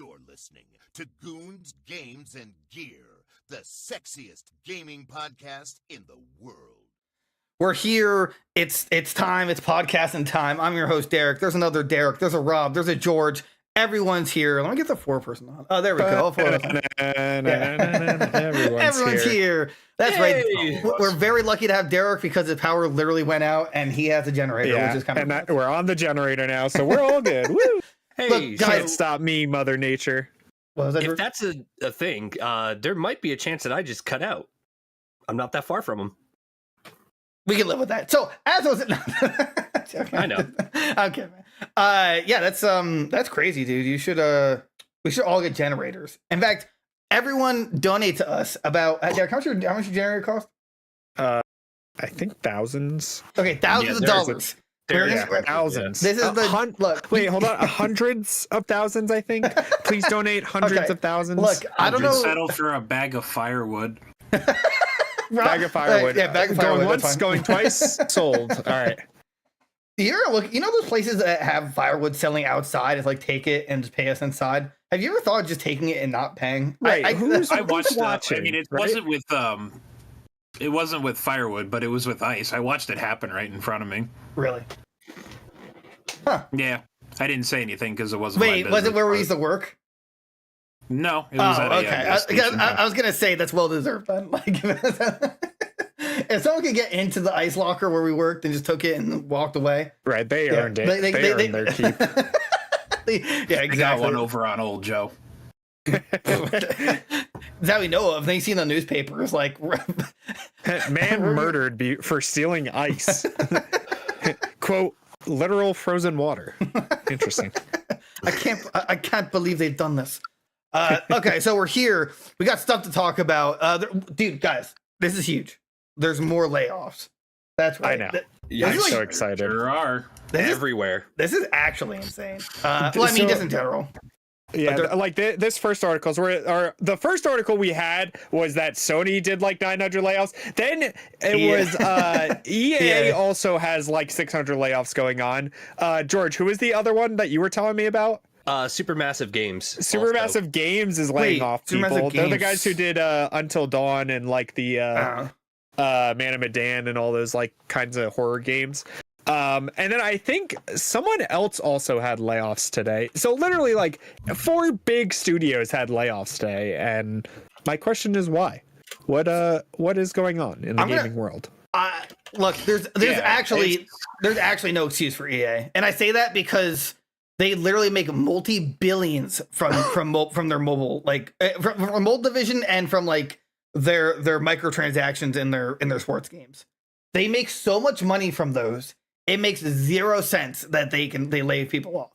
You're listening to Goons, Games, and Gear, the sexiest gaming podcast in the world. We're here. It's time. It's podcasting time. I'm your host, Derek. There's another Derek. There's a Rob. There's a George. Everyone's here. Let me get the 4-person on. Oh, there we go. Everyone's here. That's right. We're very lucky to have Derek because his power literally went out and he has a generator, which is kind of. We're on the generator now, so we're all good. Woo! Hey, look, guys, can't stop me, Mother Nature. If that's a thing, there might be a chance that I just cut out. I'm not that far from him. We can live with that. So as I was, okay. I know. Okay, man. Yeah, that's crazy, dude. We should all get generators. In fact, everyone donate to us about. Derek, how much your generator cost? I think thousands. Okay, thousands of dollars. Thousands. This is the look. Wait, hold on. Hundreds of thousands. I think. Please donate hundreds of thousands. Look, I don't know. Settle for a bag of firewood. Bag of firewood. Yeah, bag of firewood. Going once, going twice. Sold. All right. You know those places that have firewood selling outside? It's like take it and just pay us inside. Have you ever thought of just taking it and not paying? Right. I watched watching. I mean, it wasn't with it wasn't with firewood, but it was with ice. I watched it happen right in front of me. Really? Huh. Yeah. I didn't say anything because it wasn't. Wait, was it where we used to work? No, it was at I was gonna say that's well deserved then. Like, if someone could get into the ice locker where we worked and just took it and walked away, right? They earned it. They earned their keep. Yeah, exactly. They got one over on old Joe. That we know of. They seen the newspapers like man murdered for stealing ice. Quote, literal frozen water. Interesting. I can't believe they've done this. Okay, so we're here. We got stuff to talk about. Dude, guys, this is huge. There's more layoffs. That's right. I know. I'm so excited. There are. Everywhere. This is actually insane. Well, I mean, just in general. Yeah, like this first article, the first article we had was that Sony did like 900 layoffs. Then it was EA also has like 600 layoffs going on. George, who was the other one that you were telling me about? Supermassive Games. Supermassive Games is laying off people. They're the guys who did Until Dawn and like the Man of Medan and all those like kinds of horror games. And then I think someone else also had layoffs today. So literally like 4 big studios had layoffs today. And my question is why? What is going on in the gaming world? Look, there's actually no excuse for EA. And I say that because they literally make multi-billions from their mobile, like from mobile division and from like their microtransactions in their sports games. They make so much money from those. It makes 0 sense that they lay people off.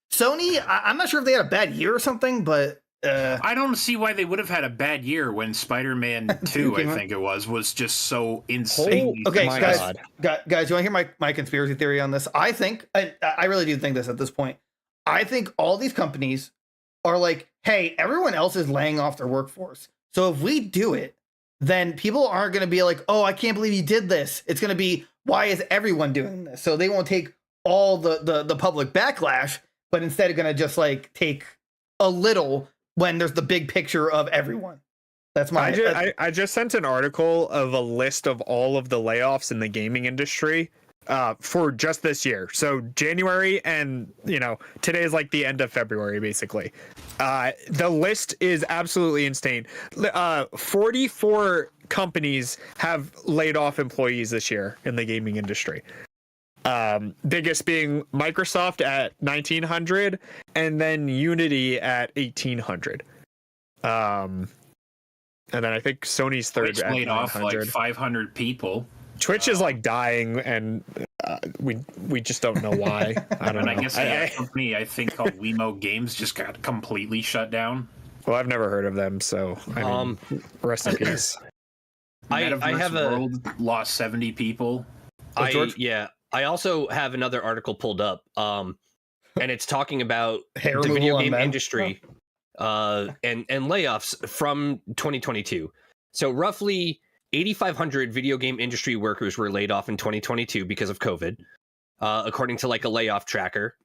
Sony, I'm not sure if they had a bad year or something, but I don't see why they would have had a bad year when Spider-Man 2, I think it was just so insane. Okay, guys, you want to hear my conspiracy theory on this? I think I really do think this at this point. I think all these companies are like, hey, everyone else is laying off their workforce. So if we do it, then people aren't going to be like, oh, I can't believe you did this. It's going to be, why is everyone doing this? So they won't take all the public backlash, but instead are going to just like take a little when there's the big picture of everyone. That's my. I just sent an article of a list of all of the layoffs in the gaming industry for just this year. So January and today is like the end of February, basically. The list is absolutely insane. 44 companies have laid off employees this year in the gaming industry. Biggest being Microsoft at 1,900 and then Unity at 1,800. And then I think Sony's third at laid off 900. like 500 people. Twitch is like dying, and we just don't know why. I don't know. I guess a company I think called Wemo Games just got completely shut down. Well, I've never heard of them, so I mean, rest in peace. I have World lost 70 people. I also have another article pulled up, and it's talking about the video game industry and layoffs from 2022. So roughly 8,500 video game industry workers were laid off in 2022 because of COVID, according to like a layoff tracker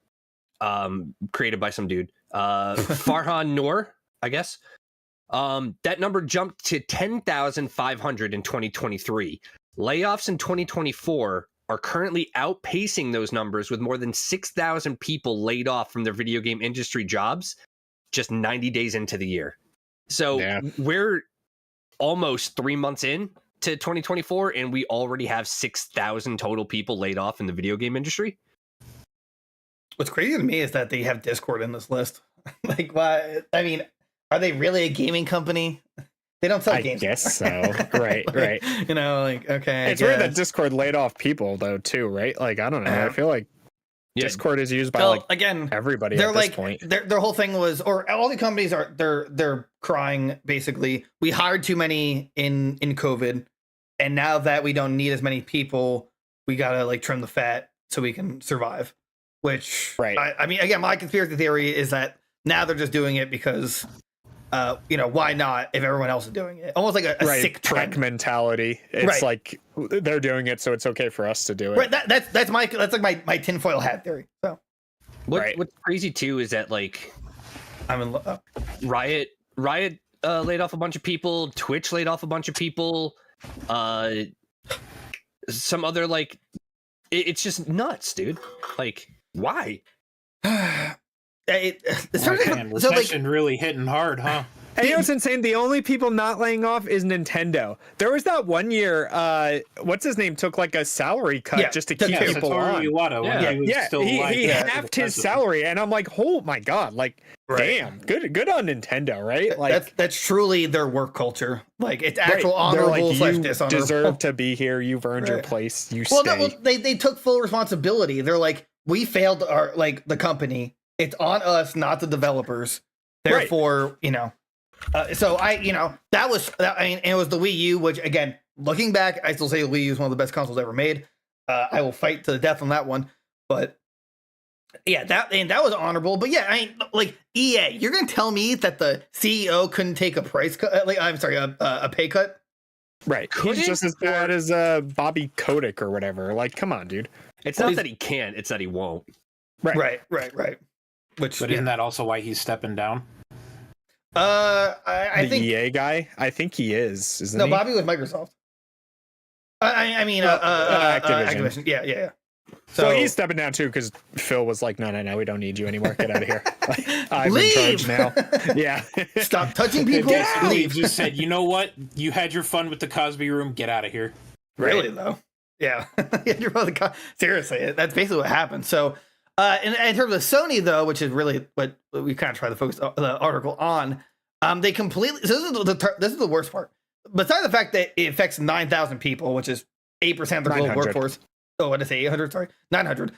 created by some dude. Farhan Noor, I guess. That number jumped to 10,500 in 2023. Layoffs in 2024 are currently outpacing those numbers, with more than 6,000 people laid off from their video game industry jobs just 90 days into the year. So we're almost 3 months in to 2024, and we already have 6,000 total people laid off in the video game industry. What's crazy to me is that they have Discord in this list. Like, why? I mean, are they really a gaming company? They don't sell games. I guess so. Right, right. You know, like, okay. It's weird that Discord laid off people, though, too, right? Like, I don't know. I feel like Discord is used by again everybody at this point. Their whole thing was, or all the companies are they're crying basically. We hired too many in COVID, and now that we don't need as many people, we gotta like trim the fat so we can survive. Which, I mean, again, my conspiracy theory is that now they're just doing it because, you know, why not if everyone else is doing it? Almost like a sick tech mentality. It's like they're doing it, so it's okay for us to do it. Right. That's like my tinfoil hat theory. So, what's crazy too is that like, Riot laid off a bunch of people. Twitch laid off a bunch of people. Some other like, it's just nuts, dude. Like, why? Recession really hitting hard, huh? And you know what's insane? The only people not laying off is Nintendo. There was that one year, what's his name took like a salary cut just to keep people on. He halved his salary, and I'm like, oh my god, like, damn, good on Nintendo, right? Like that's truly their work culture. Like it's actual honorable / dishonorable. You deserve to be here. You've earned your place. You stay. No, they took full responsibility. They're like, we failed the company. It's on us, not the developers. Therefore, you know. So that was, I mean, it was the Wii U, which again, looking back, I still say the Wii U is one of the best consoles ever made. I will fight to the death on that one, but yeah, that was honorable. But yeah, I mean, like EA, you're gonna tell me that the CEO couldn't take a price cut? Like, I'm sorry, a pay cut? Right, he's just as bad as Bobby Kotick or whatever. Like, come on, dude. It's not that he can't; it's that he won't. Right. But isn't that also why he's stepping down? I think EA guy. I think he is. Isn't he? Bobby was Microsoft. I mean, Activision. Yeah. So he's stepping down too because Phil was like, no, we don't need you anymore. Get out of here. I'm Leave! in charge now. Yeah. Stop touching people. Leave. Just said, you know what? You had your fun with the Cosby Room. Get out of here. Really though? Yeah. Seriously, that's basically what happened. So. In terms of Sony, though, which is really what we kind of try to focus the article on, they completely. So this is the worst part. Besides the fact that it affects 9,000 people, which is 8% of the global workforce. Oh, what did I say? 800? Sorry, 900.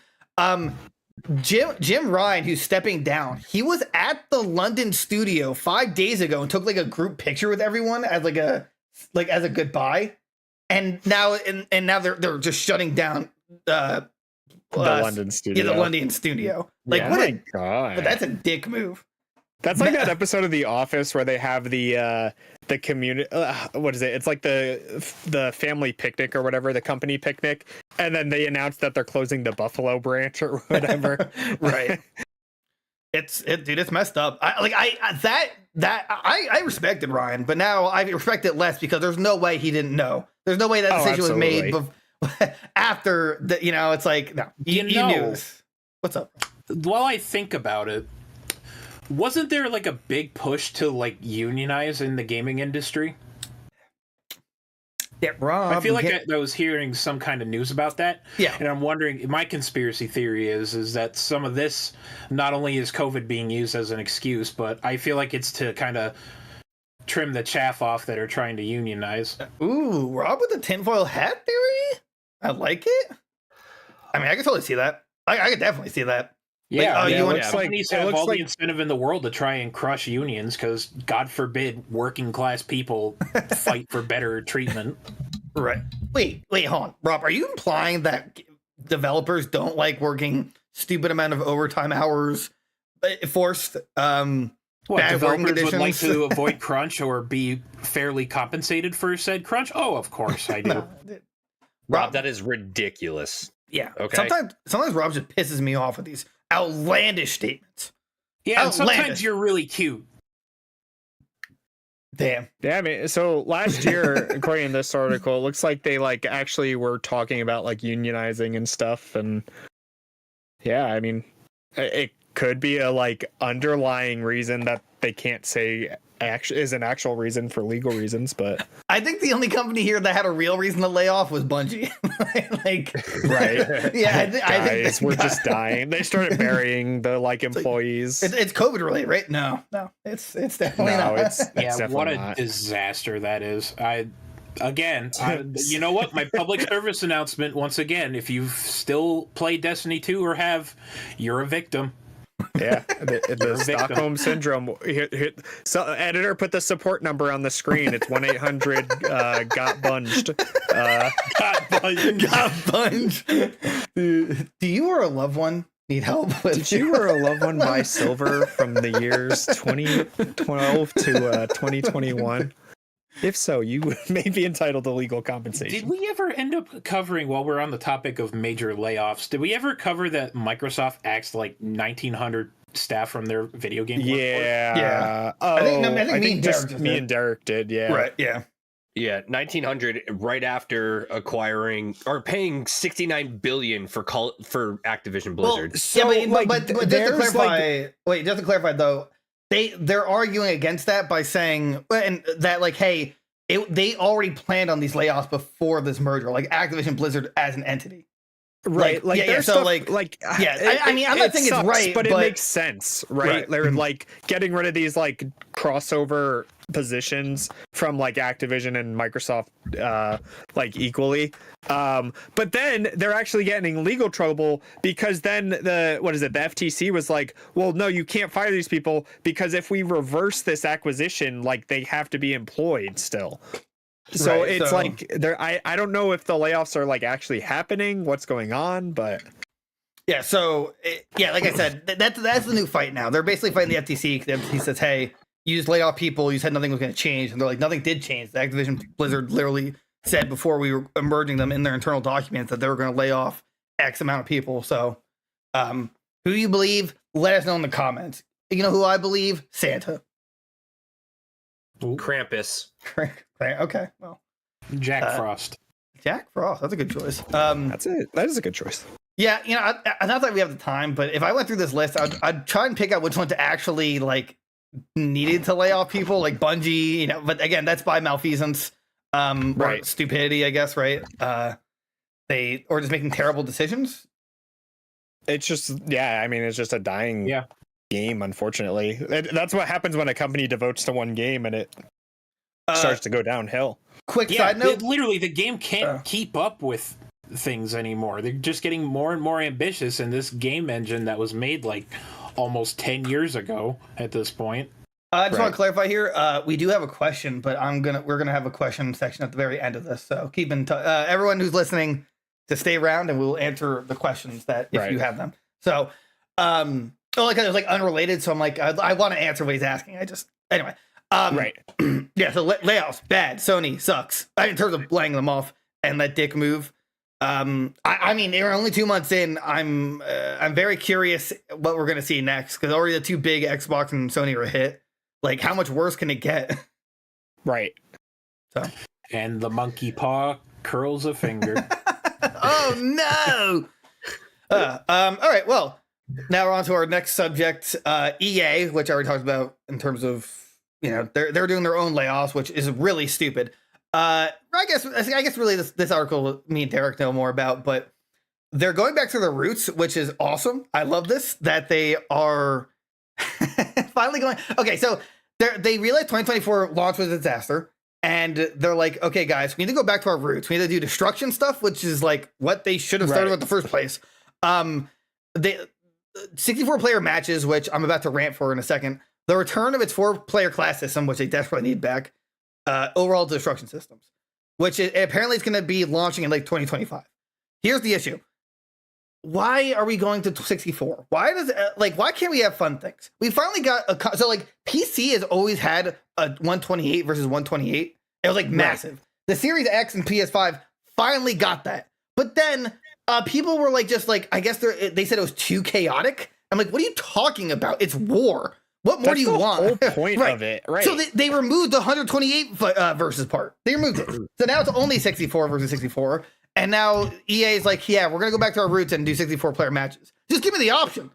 Jim Ryan, who's stepping down, he was at the London studio 5 days ago and took like a group picture with everyone as as a goodbye, and now they're just shutting down. The London studio. Yeah, the London studio. Like, God. But that's a dick move. That's like that episode of The Office where they have the community. What is it? It's like the family picnic or whatever, the company picnic, and then they announce that they're closing the Buffalo branch or whatever. Right. Dude, it's messed up. I respected Ryan, but now I respect it less because there's no way he didn't know. There's no way that decision was made after the, it's like, no, you knew this. What's up? While I think about it, wasn't there like a big push to like unionize in the gaming industry? Yeah, Rob. I feel like I was hearing some kind of news about that. Yeah. And I'm wondering, my conspiracy theory is that some of this, not only is COVID being used as an excuse, but I feel like it's to kind of trim the chaff off that are trying to unionize. Ooh, Rob with the tinfoil hat theory? I like it. I mean, I can totally see that. I could definitely see that. Yeah, companies have all the incentive in the world to try and crush unions because, God forbid, working class people fight for better treatment. Right. Wait, hold on. Rob, are you implying that developers don't like working stupid amount of overtime hours forced? Developers would like to avoid crunch or be fairly compensated for said crunch? Oh, of course I do. Rob, that is ridiculous. Yeah. Okay. Sometimes Rob just pisses me off with these outlandish statements. Yeah, and sometimes you're really cute. Damn. Yeah, I mean, so last year, according to this article, it looks like they like actually were talking about like unionizing and stuff, and yeah, I mean, it could be a like underlying reason that they can't say is an actual reason for legal reasons, but I think the only company here that had a real reason to lay off was Bungie. Like, right? Yeah, I think we're just dying. They started burying the like employees. It's COVID related, right? No, it's definitely not. It's definitely what a not. disaster that is. You know what? My public service announcement once again: if you still play Destiny 2 or have, you're a victim. Yeah, the Stockholm syndrome. So, editor, put the support number on the screen. It's 1-800 got bunged. Got bunged. Do you or a loved one need help? Did you or a loved one buy silver from the years 2012 to 2021? If so, you may be entitled to legal compensation. Did we ever end up covering, while we're on the topic of major layoffs, did we ever cover that Microsoft axed like 1,900 staff from their video game workforce? Yeah. Oh, I think me and Derek did, yeah. Right, yeah. Yeah, 1,900 right after acquiring or paying $69 billion for Activision Blizzard. But just to clarify, just to clarify though, they're arguing against that by saying and that like, hey, they already planned on these layoffs before this merger, like Activision Blizzard as an entity. Right, like so stuff, I mean, I'm not saying sucks, it's right, but it makes sense, right? They're like getting rid of these like crossover positions from like Activision and Microsoft like equally, but then they're actually getting in legal trouble because then the FTC was like, well, no, you can't fire these people because if we reverse this acquisition, like they have to be employed still. So it's like I don't know if the layoffs are like actually happening, what's going on, but yeah. So like I said, that's the new fight now. They're basically fighting the FTC. The FTC says, hey, you just laid off people. You said nothing was going to change, and they're like, nothing did change. The Activision Blizzard literally said before we were merging them in their internal documents that they were going to lay off X amount of people. So, who you believe? Let us know in the comments. You know who I believe? Santa. Krampus. Okay, well, Jack Frost. Jack Frost. That's a good choice. that's it. That is a good choice. Yeah, you know, not that we have the time, but if I went through this list, I'd try and pick out which one to actually like needed to lay off people, like Bungie. You know, but again, that's by malfeasance, or stupidity, I guess. Right? They or just making terrible decisions. It's just I mean, it's just a dying game, unfortunately. That's what happens when a company devotes to one game and it starts to go downhill. Quick side note: literally, the game can't keep up with things anymore. They're just getting more and more ambitious, and this game engine that was made like almost 10 years ago at this point. I just want to clarify here. We do have a question, but we're gonna have a question section at the very end of this. So keep in touch, everyone who's listening, to stay around, and we'll answer the questions that if you have them. So, like it was like unrelated. So I'm like, I want to answer what he's asking. Anyway. Yeah. So layoffs bad. Sony sucks. In terms of laying them off and that dick move. I mean, they're only 2 months in. I'm very curious what we're gonna see next because already the two big Xbox and Sony are a hit. Like, how much worse can it get? Right. So. And the monkey paw curls a finger. Oh no. All right. Well, now we're on to our next subject. EA, which I already talked about in terms of, you know, they're doing their own layoffs, which is really stupid. I guess really this article me and Derek know more about, but they're going back to their roots, which is awesome. I love this, that they are finally going. Okay, so they realized 2024 launch was a disaster, and they're like, okay, guys, we need to go back to our roots. We need to do destruction stuff, which is like what they should have started with in the first place. They 64-player matches, which I'm about to rant for in a second. The return of its 4-player class system, which they desperately need back. Overall destruction systems, which apparently is going to be launching in like 2025. Here's the issue. Why are we going to 64? Why can't we have fun things? We finally got so like PC has always had a 128 versus 128. It was like massive. The Series X and PS5 finally got that. But then people were like, just like, I guess they said it was too chaotic. I'm like, what are you talking about? It's war. What more do you want? Whole point of it, right? So they removed the 128 versus part. They removed it. So now it's only 64 versus 64. And now EA is like, yeah, we're gonna go back to our roots and do 64 player matches. Just give me the option.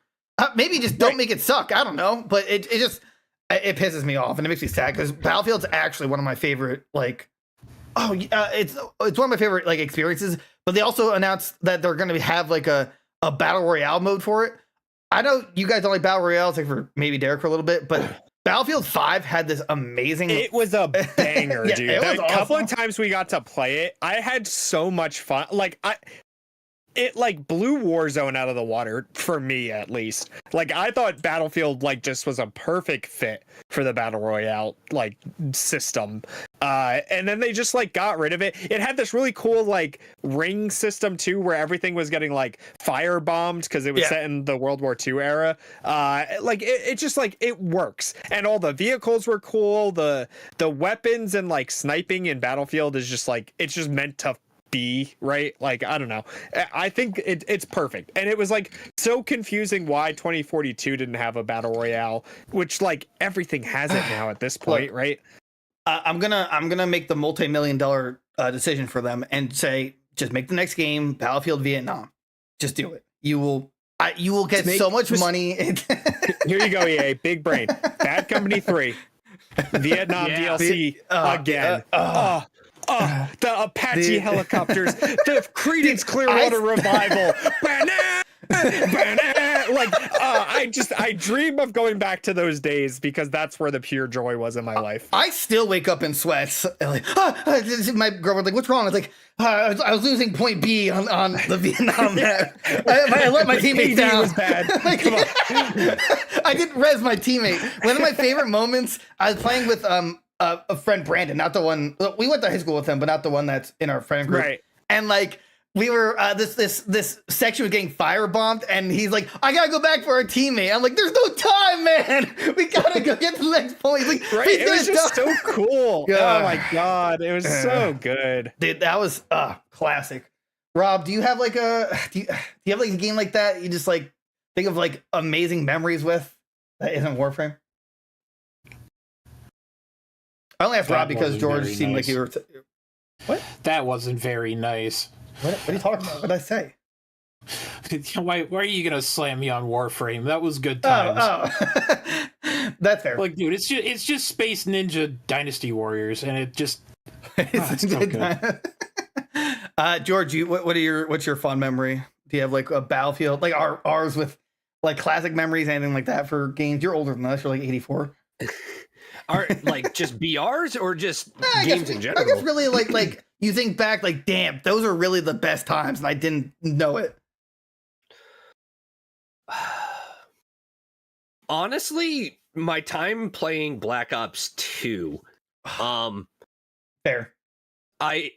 Maybe just don't make it suck. I don't know, but it it pisses me off and it makes me sad because Battlefield's actually one of my favorite it's one of my favorite like experiences. But they also announced that they're gonna have like a battle royale mode for it. I know you guys don't like battle royales, like for maybe Derek for a little bit, but Battlefield 5 had this amazing. It was a banger, dude. It was a couple of times we got to play it, I had so much fun. Like it like blew Warzone out of the water for me, at least. Like I thought Battlefield like just was a perfect fit for the battle royale like system. And then they just like got rid of it. It had this really cool like ring system too, where everything was getting like fire bombed because it was set in the World War II era. Like it just like it works, and all the vehicles were cool. The weapons and like sniping in Battlefield is just like it's just meant to be right. Like I don't know, I think it's perfect. And it was like so confusing why 2042 didn't have a battle royale, which like everything has it now at this point. Look, right? I'm gonna make the multi-million-dollar decision for them and say just make the next game Battlefield Vietnam. Just do it. You will get so much money. Here you go, EA. Big brain. Bad Company 3. Vietnam DLC again. The Apache helicopters, the Creedence Clearwater Revival. Like I dream of going back to those days because that's where the pure joy was in my life. I still wake up in sweats. Like, my girlfriend's like, "What's wrong?" I was like, "I was losing point B on the Vietnam map. I let my teammate down. Was bad. Like, come on. I didn't res my teammate. One of my favorite moments. I was playing with a friend Brandon, not the one we went to high school with him, but not the one that's in our friend group. Right. And like we were this section was getting firebombed, and he's like, "I gotta go back for our teammate." I'm like, "There's no time, man. We gotta go get to the next point." He's like, right. It was just so cool. Oh my god, it was so good, dude. That was classic. Rob, do you have like a game like that you just like think of like amazing memories with that isn't Warframe? I only asked Rob because George seemed like you were. What? That wasn't very nice. What are you talking about? What did I say? Why are you gonna slam me on Warframe? That was good times. Oh. That's fair. Like, dude, it's just Space Ninja Dynasty Warriors, and it just it's so good. George, what's your fond memory? Do you have like a Battlefield like ours with like classic memories, anything like that for games? You're older than us. You're like 84. Are like just BRs or just games in general? I guess really like you think back like, damn, those are really the best times, and I didn't know it. Honestly, my time playing Black Ops 2. Fair. I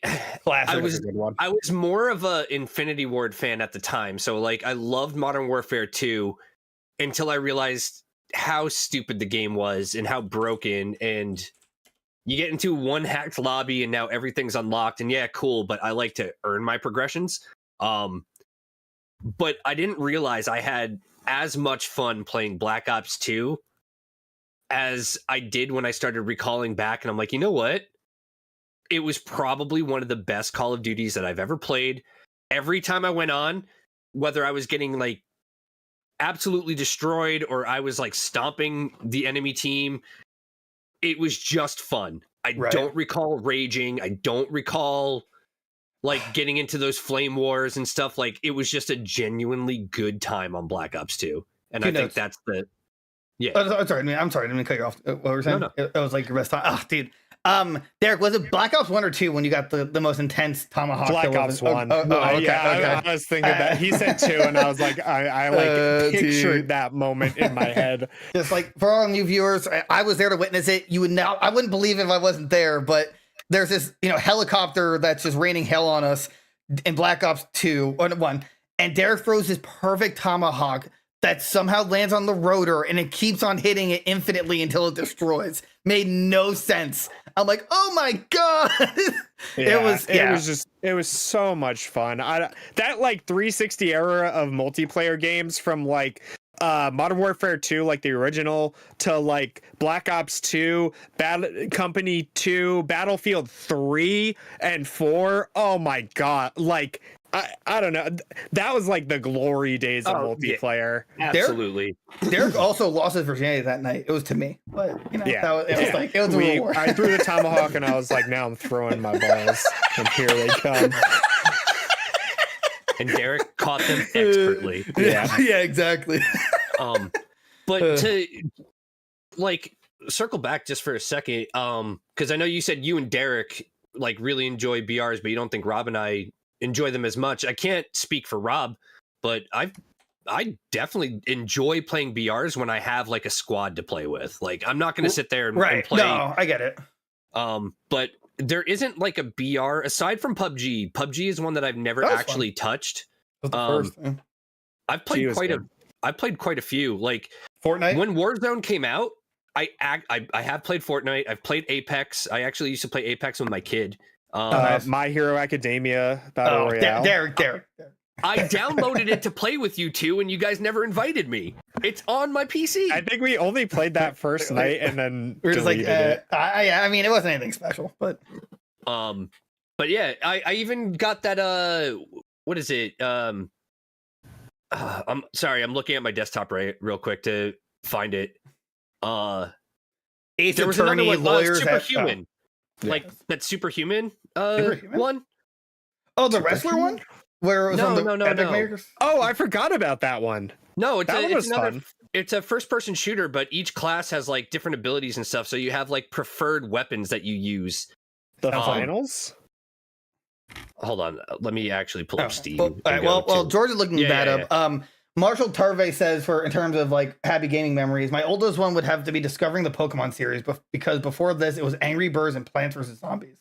was more of a Infinity Ward fan at the time, so like I loved Modern Warfare 2 until I realized how stupid the game was and how broken, and you get into one hacked lobby and now everything's unlocked, and yeah, cool, but I like to earn my progressions. But I didn't realize I had as much fun playing Black Ops 2 as I did when I started recalling back, and I'm like, you know what? It was probably one of the best Call of Duties that I've ever played. Every time I went on, whether I was getting like absolutely destroyed or I was like stomping the enemy team, it was just fun. I don't recall raging. I don't recall like getting into those flame wars and stuff. Like it was just a genuinely good time on Black Ops 2. And I think that's the I'm sorry, I didn't cut you off. What were you saying? No. It was like your best time. Oh, dude. Derek, was it Black Ops 1 or 2 when you got the most intense tomahawk? Black Ops 1. Okay. I was thinking that. He said 2, and I was like, I pictured that moment in my head. Just like for all new viewers, I was there to witness it. I wouldn't believe if I wasn't there, but there's this helicopter that's just raining hell on us in Black Ops 2 or 1, and Derek throws this perfect tomahawk that somehow lands on the rotor and it keeps on hitting it infinitely until it destroys. Made no sense. I'm like, oh my god. It was so much fun. That like 360 era of multiplayer games from like Modern Warfare 2, like the original, to like Black Ops 2, Bad Company 2, Battlefield 3 and 4. Oh my god! Like I don't know. That was like the glory days of multiplayer. Yeah, absolutely. Derek also lost his virginity that night. It was to me, but you know, it was a war. I threw the tomahawk and I was like, now I'm throwing my balls, and here they come. And Derek caught them expertly. Yeah, exactly. But to like circle back just for a second, because I know you said you and Derek like really enjoy BRs, but you don't think Rob and I enjoy them as much. I can't speak for Rob, but I definitely enjoy playing BRs when I have like a squad to play with. Like I'm not going to sit there and play. No, I get it. But there isn't like a BR aside from PUBG. PUBG is one that I've never actually touched. I've played quite a few. Like Fortnite. When Warzone came out, I have played Fortnite. I've played Apex. I actually used to play Apex with my kid. My Hero Academia Battle Royale. Derek. I downloaded it to play with you two, and you guys never invited me. It's on my PC. I think we only played that first night, and then we're just like, I mean, it wasn't anything special, but yeah, I even got that. What is it? I'm sorry, I'm looking at my desktop real quick to find it. Ace there was Attorney, another one, lawyers, Superhuman. Like that Superhuman, one. Oh, the wrestler one? Where it was on the Epic Makers? Oh, I forgot about that one. No, it's another fun. It's a first-person shooter, but each class has like different abilities and stuff. So you have like preferred weapons that you use. The finals? Hold on, let me actually pull up Steam. Well, George is looking that up. Yeah. Marshall Tarvey says, in terms of like happy gaming memories, my oldest one would have to be discovering the Pokemon series, because before this it was Angry Birds and Plants vs Zombies.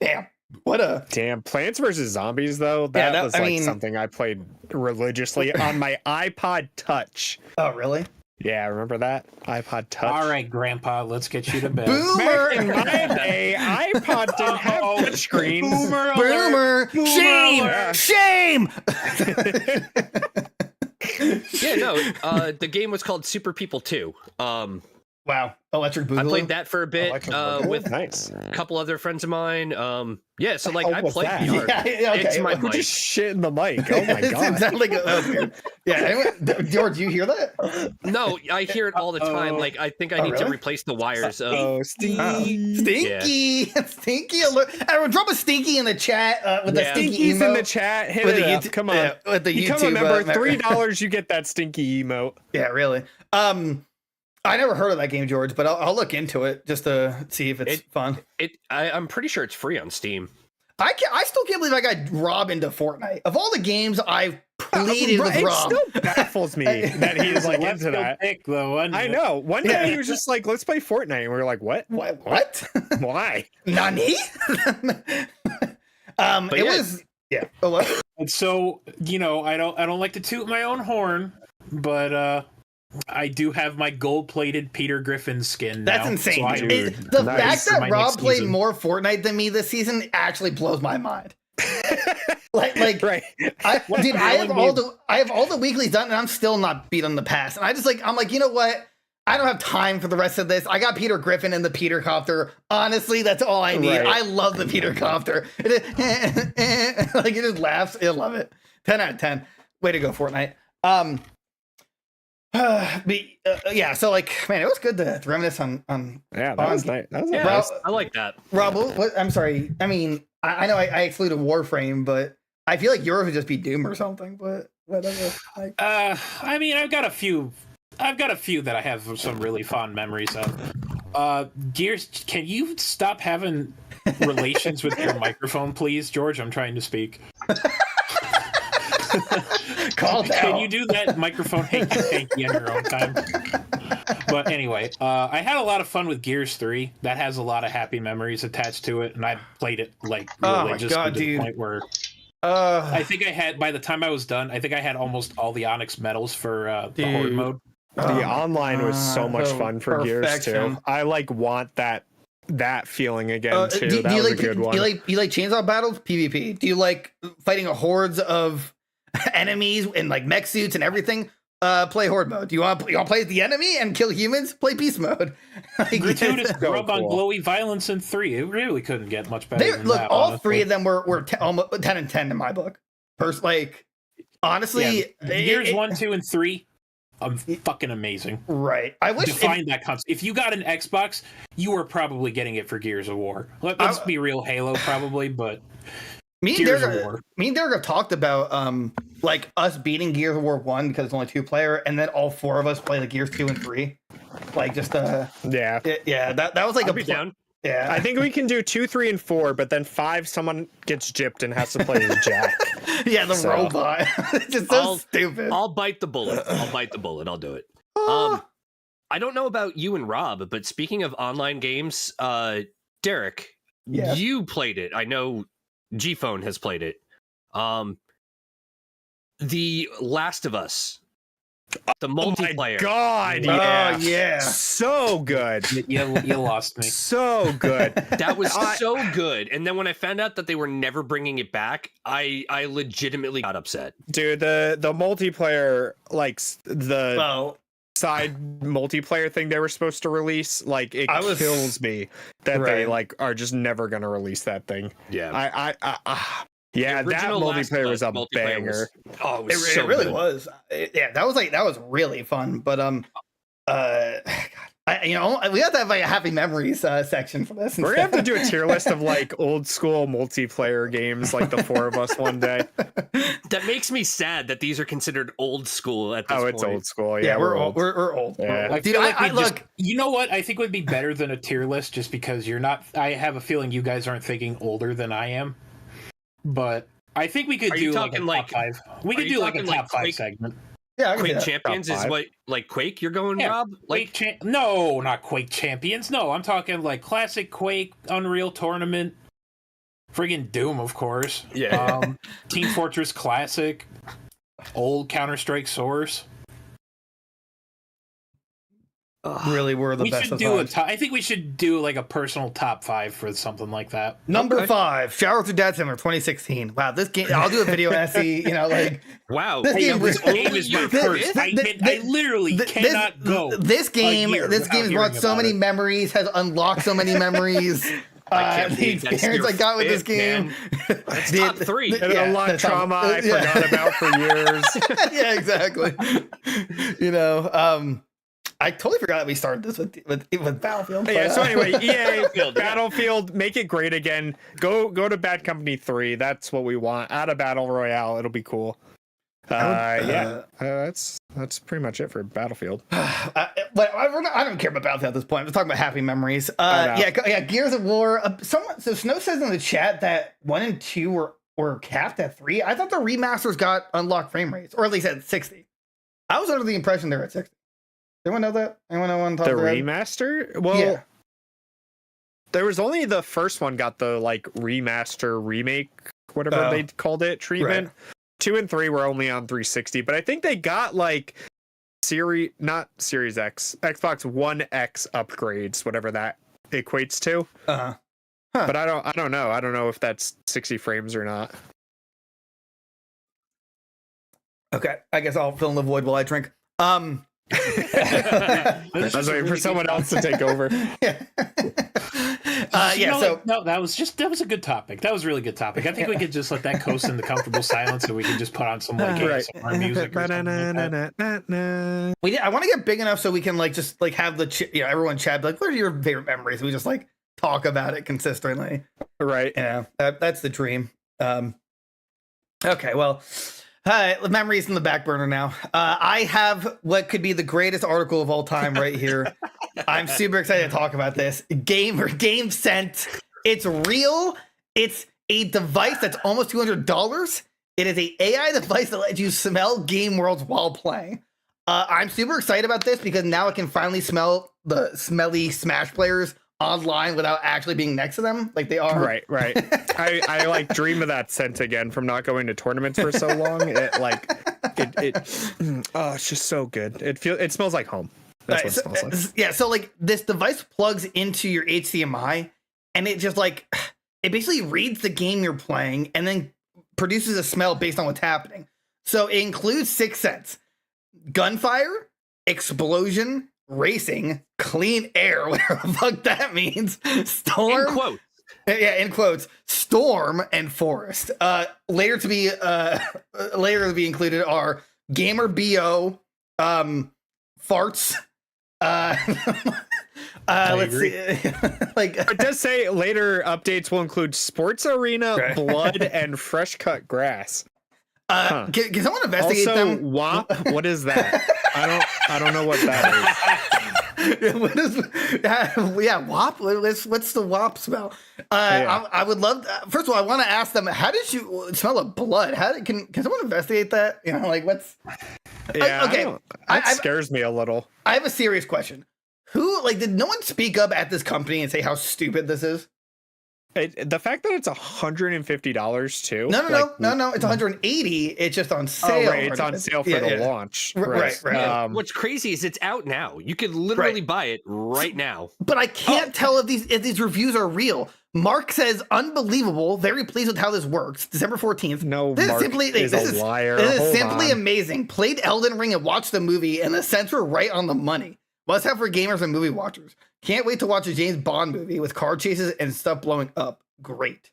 Damn, Plants vs Zombies though. That was something I played religiously on my iPod Touch. Oh, really? Yeah, remember that iPod Touch? All right, Grandpa, let's get you to bed. Boomer! In my day, iPod didn't have touchscreens. Boomer! Shame! Yeah, no. The game was called Super People 2. Wow, Electric Boogaloo. I played that for a bit with a couple other friends of mine. Yeah, so like I played VR. Yeah, okay. It's my mic. Just shit in the mic. Oh my god. George, you hear that? No, I hear it all the time. Like I think I need to replace the wires. Stinky alert! Everyone, drop a stinky in the chat with the stinky emote in the chat. Hit it up. Come on, with the YouTube. Become a member. $3, you get that stinky emote. Yeah, really. I never heard of that game, George, but I'll look into it just to see if it's fun. I'm pretty sure it's free on Steam. I still can't believe I got Rob into Fortnite. Of all the games I've pleaded with Rob, it still baffles me that he's like into that. I know. One day he was just like, "Let's play Fortnite," and we were like, "What? What? Why? Nani?" It was Oh, what? And so I don't like to toot my own horn, but I do have my gold-plated Peter Griffin skin now. That's insane. The fact that Rob played more Fortnite than me this season actually blows my mind. like right. I have all the weeklies done, and I'm still not beat on the pass. And I'm like, you know what? I don't have time for the rest of this. I got Peter Griffin and the Peter Copter. Honestly, that's all I need. Right. I love the Peter Copter. Like it just laughs. I love it. 10 out of 10. Way to go, Fortnite. So like, man, it was good to reminisce on that was nice. That was nice. I like that. Rob, I'm sorry. I mean, I know I excluded Warframe, but I feel like yours would just be Doom or something. But whatever. I mean, I've got a few that I have some really fond memories of. Gears, can you stop having relations with your microphone, please, George? I'm trying to speak. Can you do that microphone hanky in your own time? But anyway, I had a lot of fun with Gears 3. That has a lot of happy memories attached to it, and I played it like religiously to the point where I think I had, by the time I was done, I think I had almost all the Onyx medals for the Horde mode. The online was so much fun for Gears too. I want that feeling again too. That was a good one. Do you like chainsaw battles? PvP. Do you like fighting hordes of enemies in like mech suits and everything? play horde mode. You want to play as the enemy and kill humans? Play peace mode. Like, gratuitous rub on glowy violence in 3. It really couldn't get much better than that. All honestly. 3 of them were almost 10 and 10 in my book. First, like, honestly, Gears 1, 2, and 3. Fucking amazing. Right. I wish define that concept. If you got an Xbox, you were probably getting it for Gears of War. Let's be real, Halo probably, but me and Derek have talked about like us beating Gears of War 1 because it's only 2-player, and then all 4 of us play the Gears 2 and 3. Like just that was like I'll be down. Yeah, I think we can do 2, 3, and 4, but then 5, someone gets gypped and has to play as Jack. Yeah, the robot. It's just so stupid. I'll bite the bullet. I'll do it. I don't know about you and Rob, but speaking of online games, Derek, you played it. I know G-Phone has played it. The Last of Us. The multiplayer. Oh my God, yeah. So good. You lost me. So good. That was so good. And then when I found out that they were never bringing it back, I legitimately got upset. Dude, the multiplayer, like side multiplayer thing they were supposed to release, like kills me that they like are just never gonna release that thing. Yeah. Yeah, that multiplayer was a banger. It really was. That was really fun. But we have to have like a happy memories section for this. We're gonna have to do a tier list of like old school multiplayer games, like the 4 of us one day. That makes me sad that these are considered old school at this point. Oh, it's old school. Yeah, we're old. We're old. Yeah. I feel like you know what? I think would be better than a tier list, just because you're not. I have a feeling you guys aren't thinking older than I am. But I think we could do like a top 5. We could do like a top 5 segment. Yeah, Quake Champions is what, like Quake you're going, Rob? Like no, not Quake Champions. No, I'm talking like classic Quake, Unreal Tournament, friggin' Doom, of course. Yeah. Team Fortress Classic, old Counter-Strike Source. Really were the best of times. I think we should do like a personal top 5 for something like that. Number 5, Shower Through Dad Simmer 2016. Wow, this game, I'll do a video essay, wow. This game is my first. I literally cannot go. This game has brought so many memories, has unlocked so many memories. The experience I got with this game. That's top 3. It unlocked trauma I forgot about for years. Yeah, exactly. I totally forgot that we started this with Battlefield. Yeah. So anyway, EA Battlefield, make it great again. Go to Bad Company 3. That's what we want. Add a battle royale. It'll be cool. That's pretty much it for Battlefield. But I don't care about Battlefield at this point. I'm just talking about happy memories. Gears of War. So Snow says in the chat that 1 and 2 were capped at 3. I thought the remasters got unlocked frame rates, or at least at 60. I was under the impression they're at 60. Anyone know that? Anyone know on top the of remaster? Well, there was only the first one got the like remaster remake, whatever they called it, treatment. Right. 2 and 3 were only on 360, but I think they got like not Series X, Xbox One X upgrades, whatever that equates to. But I don't know. I don't know if that's 60 frames or not. Okay, I guess I'll fill in the void while I drink. I was waiting for someone else to take over. That was a good topic. That was a really good topic. I think we could just let that coast in the comfortable silence, and we can just put on some like ASMR music or something. I want to get big enough so we can like just like have the everyone chat like, what are your favorite memories? We just like talk about it consistently. Right. Yeah, that's the dream. Okay, well. Memories in the back burner now. I have what could be the greatest article of all time right here. I'm super excited to talk about this. GameScent. It's real. It's a device that's almost $200. It is an AI device that lets you smell game worlds while playing. I'm super excited about this because now I can finally smell the smelly Smash players online without actually being next to them like they are. Right. I like dream of that scent again from not going to tournaments for so long. It's just so good. It smells like home. That's what it smells like. Yeah, so like this device plugs into your HDMI and it just like it basically reads the game you're playing and then produces a smell based on what's happening. So it includes 6 scents. gunfire, explosion, racing, clean air, whatever the fuck that means. Storm. In quotes. Yeah, in quotes, storm and forest. Later to be included are gamer BO, farts. Let's see. Like it does say later updates will include sports arena, blood, and fresh cut grass. Can someone investigate also, them? WAP, what is that? I don't know what that is. What is, WAP. What's the WAP smell? I would love. First of all, I want to ask them. How did you smell of blood? Can someone investigate that? You know, like what's? Yeah. Okay. That scares me a little. I have a serious question. Did no one speak up at this company and say how stupid this is? The fact that it's $150 too. No. It's $180. It's just on sale. Oh, right. It's on sale for the launch. Right. What's crazy is it's out now. You could literally buy it right now. But I can't tell if these reviews are real. Mark says, unbelievable. Very pleased with how this works. December 14th. No, this Mark is a liar. This is simply amazing. Played Elden Ring and watched the movie, and the scents were right on the money. Must have for gamers and movie watchers. Can't wait to watch a James Bond movie with car chases and stuff blowing up. Great.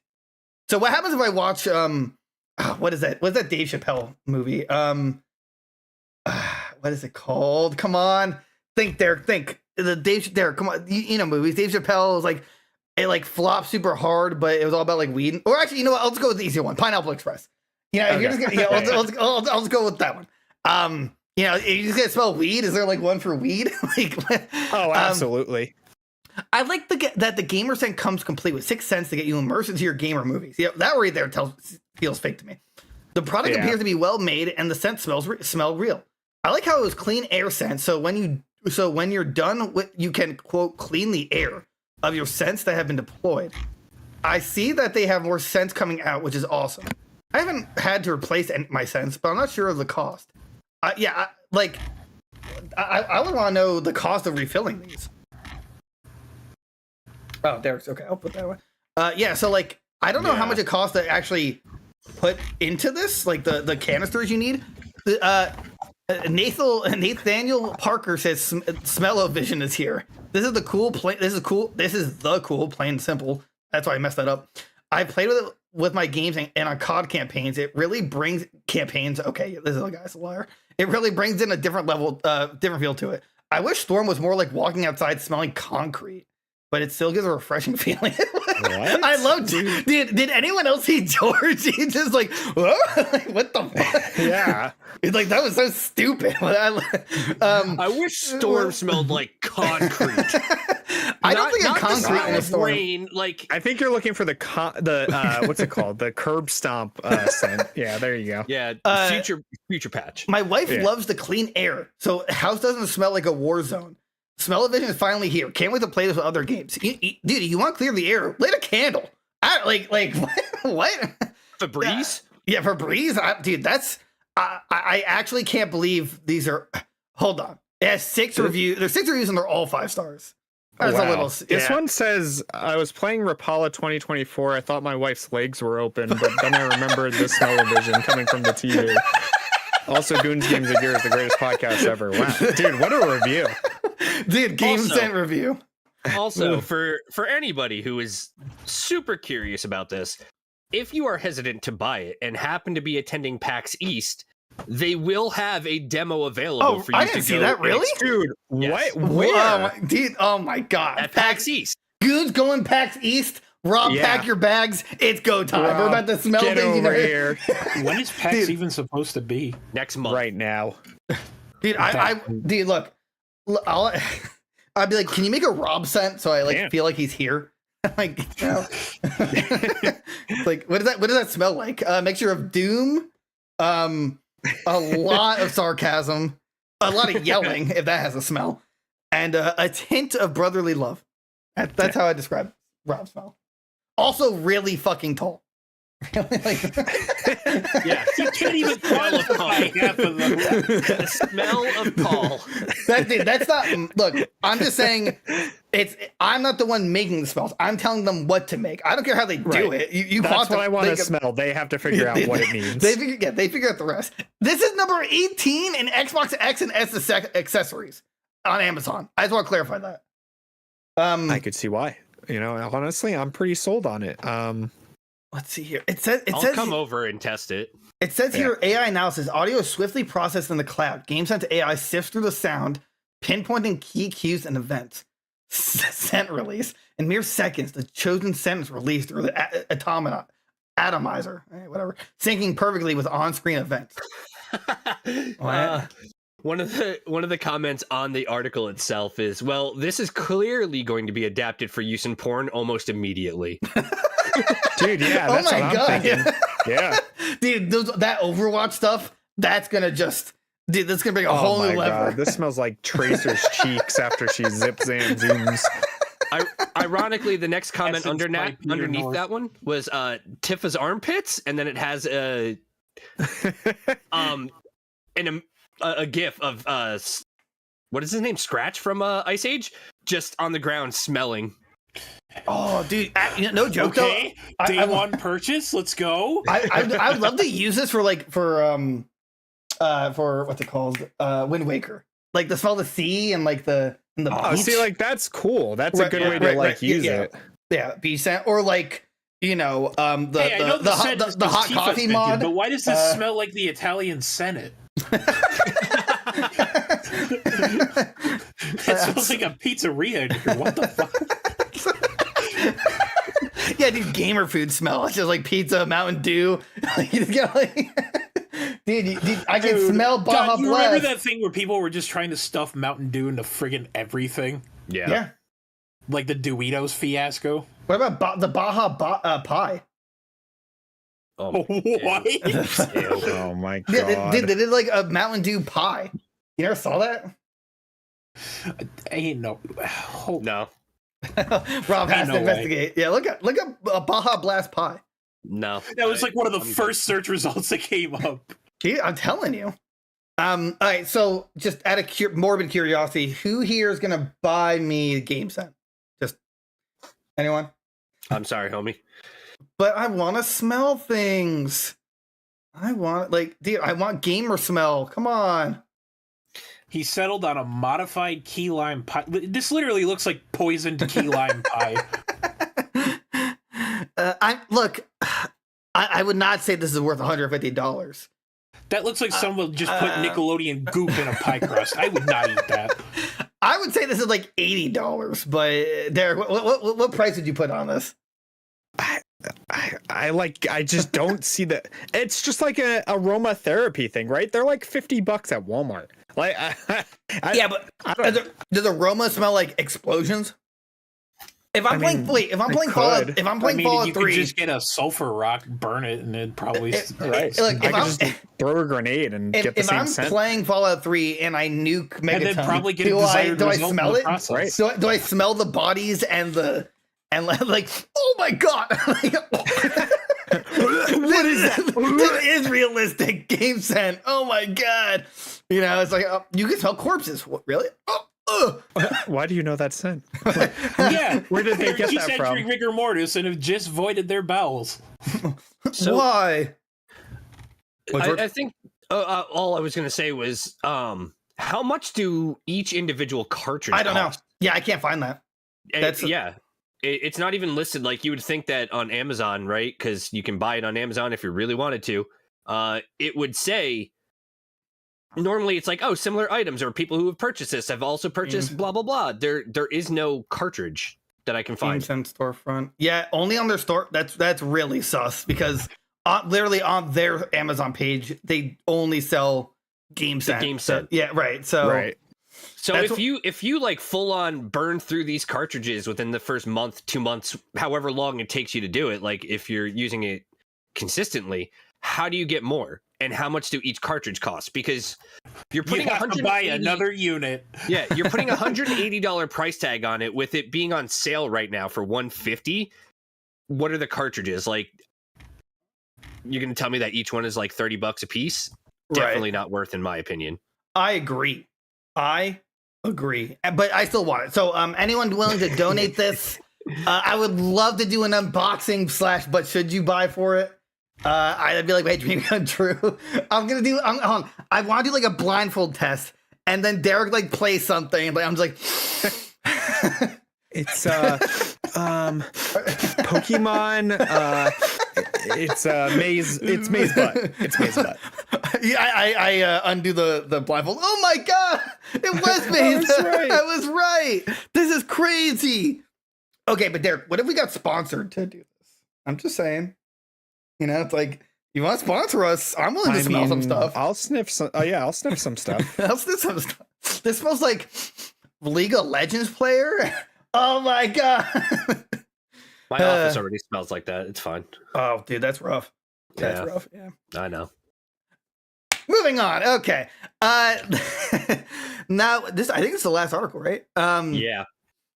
So what happens if I watch what is that? What's that Dave Chappelle movie? What is it called? Come on. Think. The Dave Derek, come on. You know movies. Dave Chappelle was like it flopped super hard, but it was all about like weed. Or actually, you know what? I'll just go with the easier one. Pineapple Express. You know, if you're just gonna, I'll just go with that one. You know, if you just gonna smell weed, is there like one for weed? Oh, absolutely. I like that the GamerScent comes complete with 6 cents to get you immersed into your gamer movies. Yeah, that right there feels fake to me. The product appears to be well made, and the scent smell real. I like how it was clean air scent. So when you're done with, you can quote clean the air of your scents that have been deployed. I see that they have more scents coming out, which is awesome. I haven't had to replace my scents, but I'm not sure of the cost. I would want to know the cost of refilling these. Oh, there's okay. I'll put that one. So like I don't know how much it costs to actually put into this, like the canisters you need. Nathaniel Parker says Smell-O-Vision is here. This is the cool plain. This is the cool plain and simple. That's why I messed that up. I played with it with my games and on COD campaigns. It really brings campaigns. Okay, this is a guy's a liar. It really brings in a different level, different feel to it. I wish Storm was more like walking outside smelling concrete, but it still gives a refreshing feeling. I love dude. Did anyone else see George? He's just like, what the fuck? Yeah. He's like, that was so stupid. I wish Storm smelled like concrete. I don't think a concrete in a storm. Rain, like I think you're looking for the what's it called? The curb stomp scent. Yeah, there you go. Yeah, future patch. My wife loves the clean air, so house doesn't smell like a war zone. Smell-O-Vision is finally here. Can't wait to play this with other games. Dude, you want to clear the air? Light a candle. What? Febreze? Yeah, Febreze. Dude, that's. I actually can't believe these are. Hold on. It has 6 reviews. There's 6 reviews and they're all 5 stars. That's a little. This one says, I was playing Rapala 2024. I thought my wife's legs were open, but then I remembered the Smell-O-Vision coming from the TV. Also, Goons Games of Gear is the greatest podcast ever. Wow. Dude, what a review. Dude, GameScent review. Also, for anybody who is super curious about this, if you are hesitant to buy it and happen to be attending PAX East, they will have a demo available for you I didn't see that, really? Dude, yes. what? Where? Dude, oh my God. At PAX East. Goons going PAX East. Rob, pack your bags. It's go time. Rob, we're about to smell get things. Over here. When is PAX even supposed to be? Next month. Right now. Dude, dude, look. I'd be like, can you make a Rob scent so I feel like he's here? Like, you know. Like, what does that smell like? A mixture of doom, a lot of sarcasm, a lot of yelling, if that has a smell, and a hint of brotherly love. That's how I describe Rob's smell. Also, really fucking tall. Yeah, You can't even quantify half of them. the smell of Paul. That's not. Look, I'm just saying. I'm not the one making the smells. I'm telling them what to make. I don't care how they do it. That's what I want to smell. They have to figure out what it means. They figure out the rest. This is number 18 in Xbox X and S accessories on Amazon. I just want to clarify that. I could see why. Honestly, I'm pretty sold on it. Let's see here. It says I'll come over and test it. It says here, AI analysis. Audio is swiftly processed in the cloud. GameScent AI sifts through the sound, pinpointing key cues and events. Scent release. In mere seconds, the chosen scent is released through the atomizer, whatever, syncing perfectly with on-screen events. One of the comments on the article itself is, well, this is clearly going to be adapted for use in porn almost immediately. Dude, yeah, that's what I'm thinking. Yeah. Dude, that Overwatch stuff, that's gonna bring a whole new level. God, this smells like Tracer's cheeks after she zips and zooms. Ironically, the next comment underneath that one was Tifa's armpits, and then it has a gif of what is his name? Scratch from Ice Age, just on the ground smelling. Oh, dude! No joke. Okay, though. day one purchase. Let's go. I would love to use this for what's it called? Wind Waker. Like the smell of the sea and like the beach. See, like that's cool. That's a good way to use it. Yeah, beach scent or like the hot coffee mod. But why does this smell like the Italian Senate? It smells like a pizzeria in here. What the fuck? Yeah, dude, gamer food smell. It's just like pizza, Mountain Dew. Dude, I can smell Baja God, you Blast. remember that thing where people were just trying to stuff Mountain Dew into friggin' everything? Yeah. Like the Doritos fiasco? What about the Baja pie? Oh, what? Oh my god. They did like a Mountain Dew pie. You never saw that? Ain't no. No. Rob has to investigate. Yeah, look at a Baja Blast pie. No. That was like one of the first search results that came up. Yeah, I'm telling you. All right, so just out of morbid curiosity, who here is gonna buy me GameScent? Just anyone? I'm sorry, homie. But I want to smell things. I want gamer smell. Come on. He settled on a modified key lime pie. This literally looks like poisoned key lime pie. I would not say this is worth $150. That looks like someone just put Nickelodeon goop in a pie crust. I would not eat that. I would say this is like $80, but Derek, what price would you put on this? I just don't see that. It's just like a aromatherapy thing, right? They're like $50 at Walmart. Like, does aroma smell like explosions? If I'm playing Fallout 3, you could just get a sulfur rock, burn it, and it'd probably right. Like, I could just throw a grenade and get the same scent. If I'm playing Fallout 3 and I nuke Megaton, and then probably get do I smell it? Right. Do I smell the bodies and like, oh my god! What is that? This is realistic GameScent. Oh my god! It's like you can smell corpses. What, really? Why do you know that scent? Yeah, where did they get that from? Rigor mortis and have just voided their bowels. So, why? I think all I was going to say was, how much do each individual cartridge cost? I don't know. Yeah, I can't find that. It's not even listed. Like you would think that on Amazon, right? Because you can buy it on Amazon if you really wanted to. It would say. Normally it's like, oh, similar items or people who have purchased this have also purchased blah, blah, blah. There is no cartridge that I can find. GameScent storefront. Yeah, only on their store. That's really sus because literally on their Amazon page, they only sell GameScent. GameScent. Yeah, right. So if you like full on burn through these cartridges within the first month, 2 months, however long it takes you to do it, like if you're using it consistently, how do you get more? And how much do each cartridge cost? Because you're putting to buy another unit. Yeah, you're putting $180 price tag on it with it being on sale right now for $150. What are the cartridges like? you're gonna tell me that each one is like $30 a piece? Definitely not worth, in my opinion. I agree. But I still want it. So anyone willing to donate this? I would love to do an unboxing / but should you buy for it? I'd be like, wait, dream come true. I want to do like a blindfold test, and then Derek like plays something, but I'm just like, it's Pokemon. It's Maze. It's Maze Butt. It's Maze Butt. Yeah, I undo the blindfold. Oh my god, it was Maze. I was right. This is crazy. Okay, but Derek, what if we got sponsored to do this? I'm just saying. You know, it's like, you want to sponsor us? I'm willing to smell some stuff. I'll sniff some. Oh yeah, I'll sniff some stuff. I'll sniff some stuff. This smells like League of Legends player. Oh my god. My office already smells like that. It's fine. Oh, dude, that's rough. That's rough. Yeah, I know. Moving on. Okay. Now this, I think it's the last article, right? Yeah.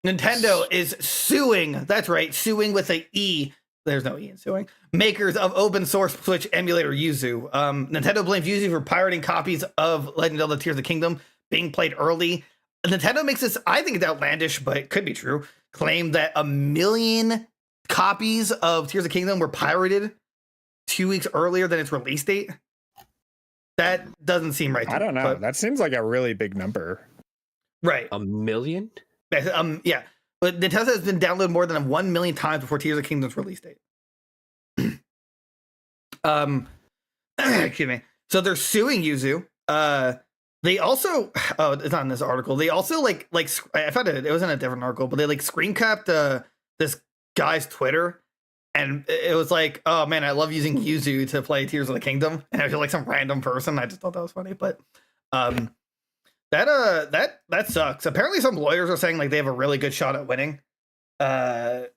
Nintendo is suing. That's right, suing with a E. There's no E in suing. Makers of open source Switch emulator Yuzu. Nintendo blames Yuzu for pirating copies of Legend of Zelda Tears of the Kingdom being played early. Nintendo makes this, I think it's outlandish, but it could be true, claim that 1 million copies of Tears of the Kingdom were pirated 2 weeks earlier than its release date. That doesn't seem right to me. I don't know. That seems like a really big number. Right. 1 million? Yeah. But Nintendo has been downloaded more than 1 million times before Tears of the Kingdom's release date. Excuse me. So they're suing Yuzu. They also, it's not in this article. They also like I found it was in a different article, but they like screen capped this guy's Twitter, and it was like, oh man, I love using Yuzu to play Tears of the Kingdom, and I was like some random person. I just thought that was funny, but that sucks. Apparently, some lawyers are saying like they have a really good shot at winning. And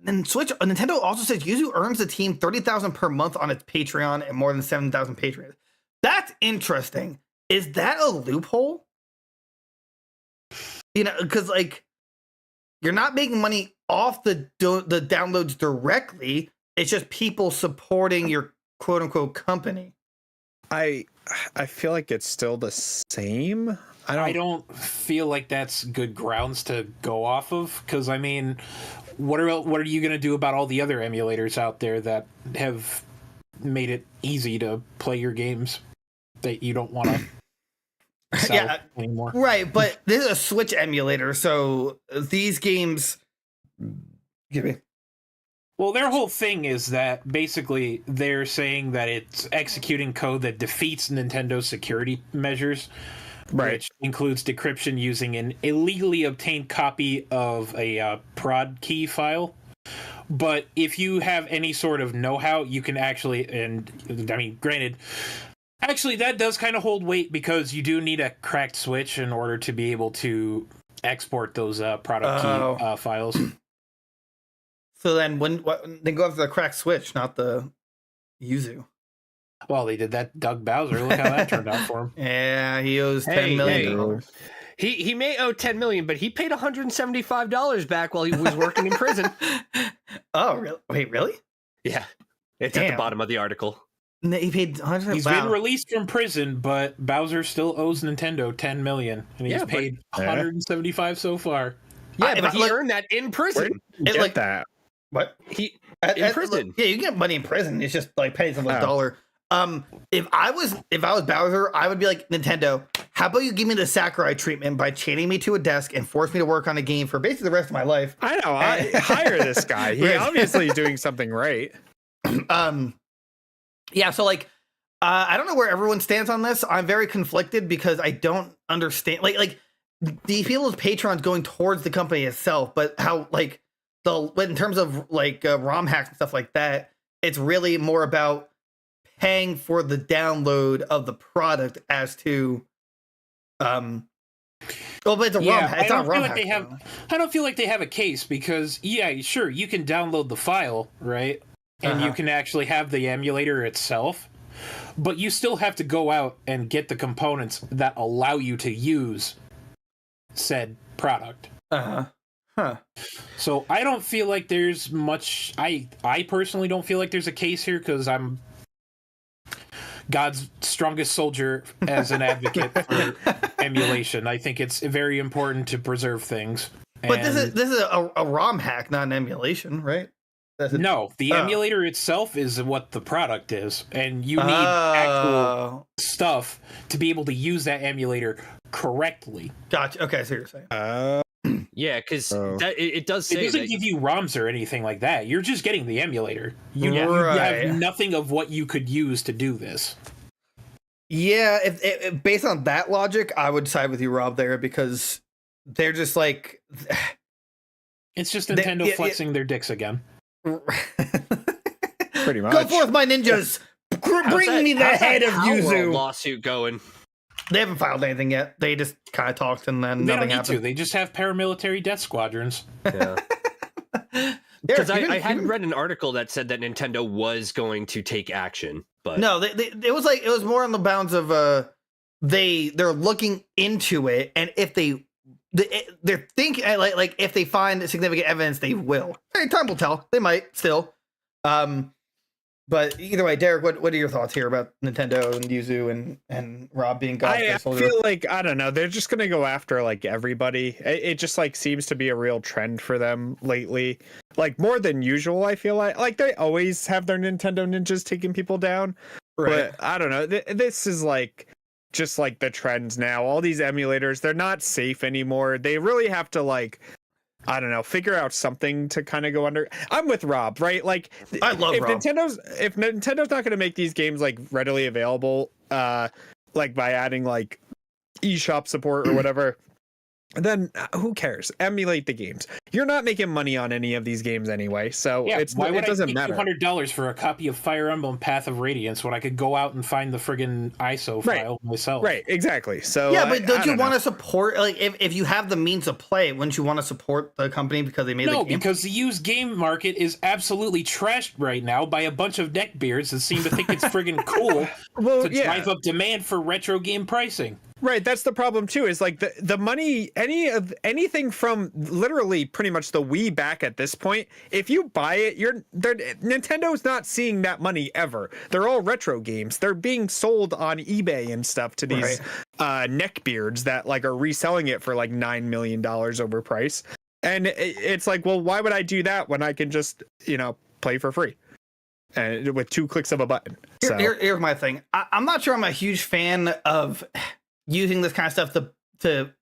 Nintendo also says Yuzu earns the team $30,000 per month on its Patreon and more than 7,000 patrons. That's interesting. Is that a loophole? You know, because like you're not making money off the downloads directly. It's just people supporting your quote unquote company. I feel like it's still the same. I don't feel like that's good grounds to go off of, because I mean, what are you going to do about all the other emulators out there that have made it easy to play your games that you don't want to sell anymore? Right, but this is a Switch emulator, so these games. Give me. Well, their whole thing is that basically they're saying that it's executing code that defeats Nintendo's security measures, which includes decryption using an illegally obtained copy of a prod key file. But if you have any sort of know-how, you can actually, and I mean, granted, actually that does kind of hold weight, because you do need a cracked Switch in order to be able to export those product key files. So then, they go after the cracked Switch, not the Yuzu. Well, they did that. Doug Bowser. Look how that turned out for him. Yeah, he owes $10 million. He may owe $10 million, but he paid $175 back while he was working in prison. Oh, really? Wait, really? Yeah, it's at the bottom of the article. He paid $175. He's been released from prison, but Bowser still owes Nintendo $10 million, and he's paid $175 so far. Yeah, but he earned that in prison. It's like that. What? In prison. Yeah, you get money in prison. It's just like paying some dollar. If I was Bowser, I would be like, Nintendo, how about you give me the Sakurai treatment by chaining me to a desk and force me to work on a game for basically the rest of my life? I know. I hire this guy. He obviously is doing something right. Yeah. So like, I don't know where everyone stands on this. I'm very conflicted because I don't understand. Like these people's patrons going towards the company itself, but how like in terms of like ROM hacks and stuff like that, it's really more about paying for the download of the product as to but it's a ROM hack. It's not ROM hack. I don't feel like they have a case, because sure, you can download the file, right? And you can actually have the emulator itself, but you still have to go out and get the components that allow you to use said product. So I don't feel like there's much. I personally don't feel like there's a case here, because I'm God's strongest soldier as an advocate for emulation. I think it's very important to preserve things. But this is a ROM hack, not an emulation, right? No, the emulator itself is what the product is, and you need actual stuff to be able to use that emulator correctly. Gotcha. Okay, so you're saying. Yeah, because it does say it doesn't give you ROMs or anything like that. You're just getting the emulator. You have nothing of what you could use to do this. Yeah, if based on that logic, I would side with you, Rob, there, because they're just like... It's just Nintendo flexing their dicks again. Pretty much. Go forth, my ninjas! Bring me the head of Yuzu! Lawsuit going. They haven't filed anything yet. They just kind of talked and then they nothing don't need happened. to. They just have paramilitary death squadrons. Yeah. Because I had read an article that said that Nintendo was going to take action, but no, it was more on the bounds of they're looking into it, and if they're thinking like if they find significant evidence, they will. Hey, time will tell. They might still. But either way, Derek, what are your thoughts here about Nintendo and Yuzu and Rob being God? I feel like, I don't know, they're just gonna go after like everybody. It just like seems to be a real trend for them lately, like more than usual. I feel like they always have their Nintendo ninjas taking people down, right? But I don't know. This is like just like the trends now. All these emulators, they're not safe anymore. They really have to like, I don't know, figure out something to kind of go under. I'm with Rob, right? Like, I love Rob. If Nintendo's not going to make these games like readily available, like by adding like eShop support or whatever, then who cares? Emulate the games. You're not making money on any of these games anyway, so it doesn't matter. $200 for a copy of Fire Emblem Path of Radiance when I could go out and find the friggin' ISO file myself. Right, exactly. So yeah, but don't you want to support, like, if you have the means to play, wouldn't you want to support the company because they made the game? No, because the used game market is absolutely trashed right now by a bunch of neckbeards that seem to think it's friggin' cool to drive up demand for retro game pricing. Right, that's the problem too, is like the money, anything from literally pretty much the Wii back at this point, if you buy it, Nintendo's not seeing that money ever. They're all retro games. They're being sold on eBay and stuff to these neckbeards that like are reselling it for like $9 million overpriced. And it's like, well, why would I do that when I can just, play for free? And with 2 clicks of a button. Here's my thing. I'm not sure I'm a huge fan of using this kind of stuff to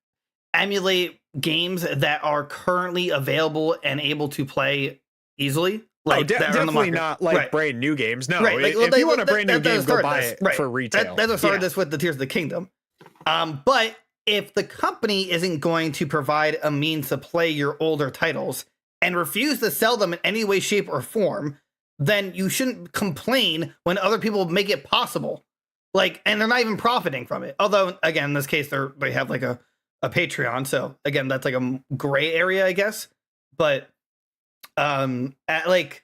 emulate games that are currently available and able to play easily. Like definitely not like brand new games. No, right. Like, if you want a brand new game, go buy it for retail. That's what started this with the Tears of the Kingdom. But if the company isn't going to provide a means to play your older titles and refuse to sell them in any way, shape, or form, then you shouldn't complain when other people make it possible. Like, and they're not even profiting from it. Although, again, in this case, they have like a Patreon. So again, that's like a gray area, I guess. But like,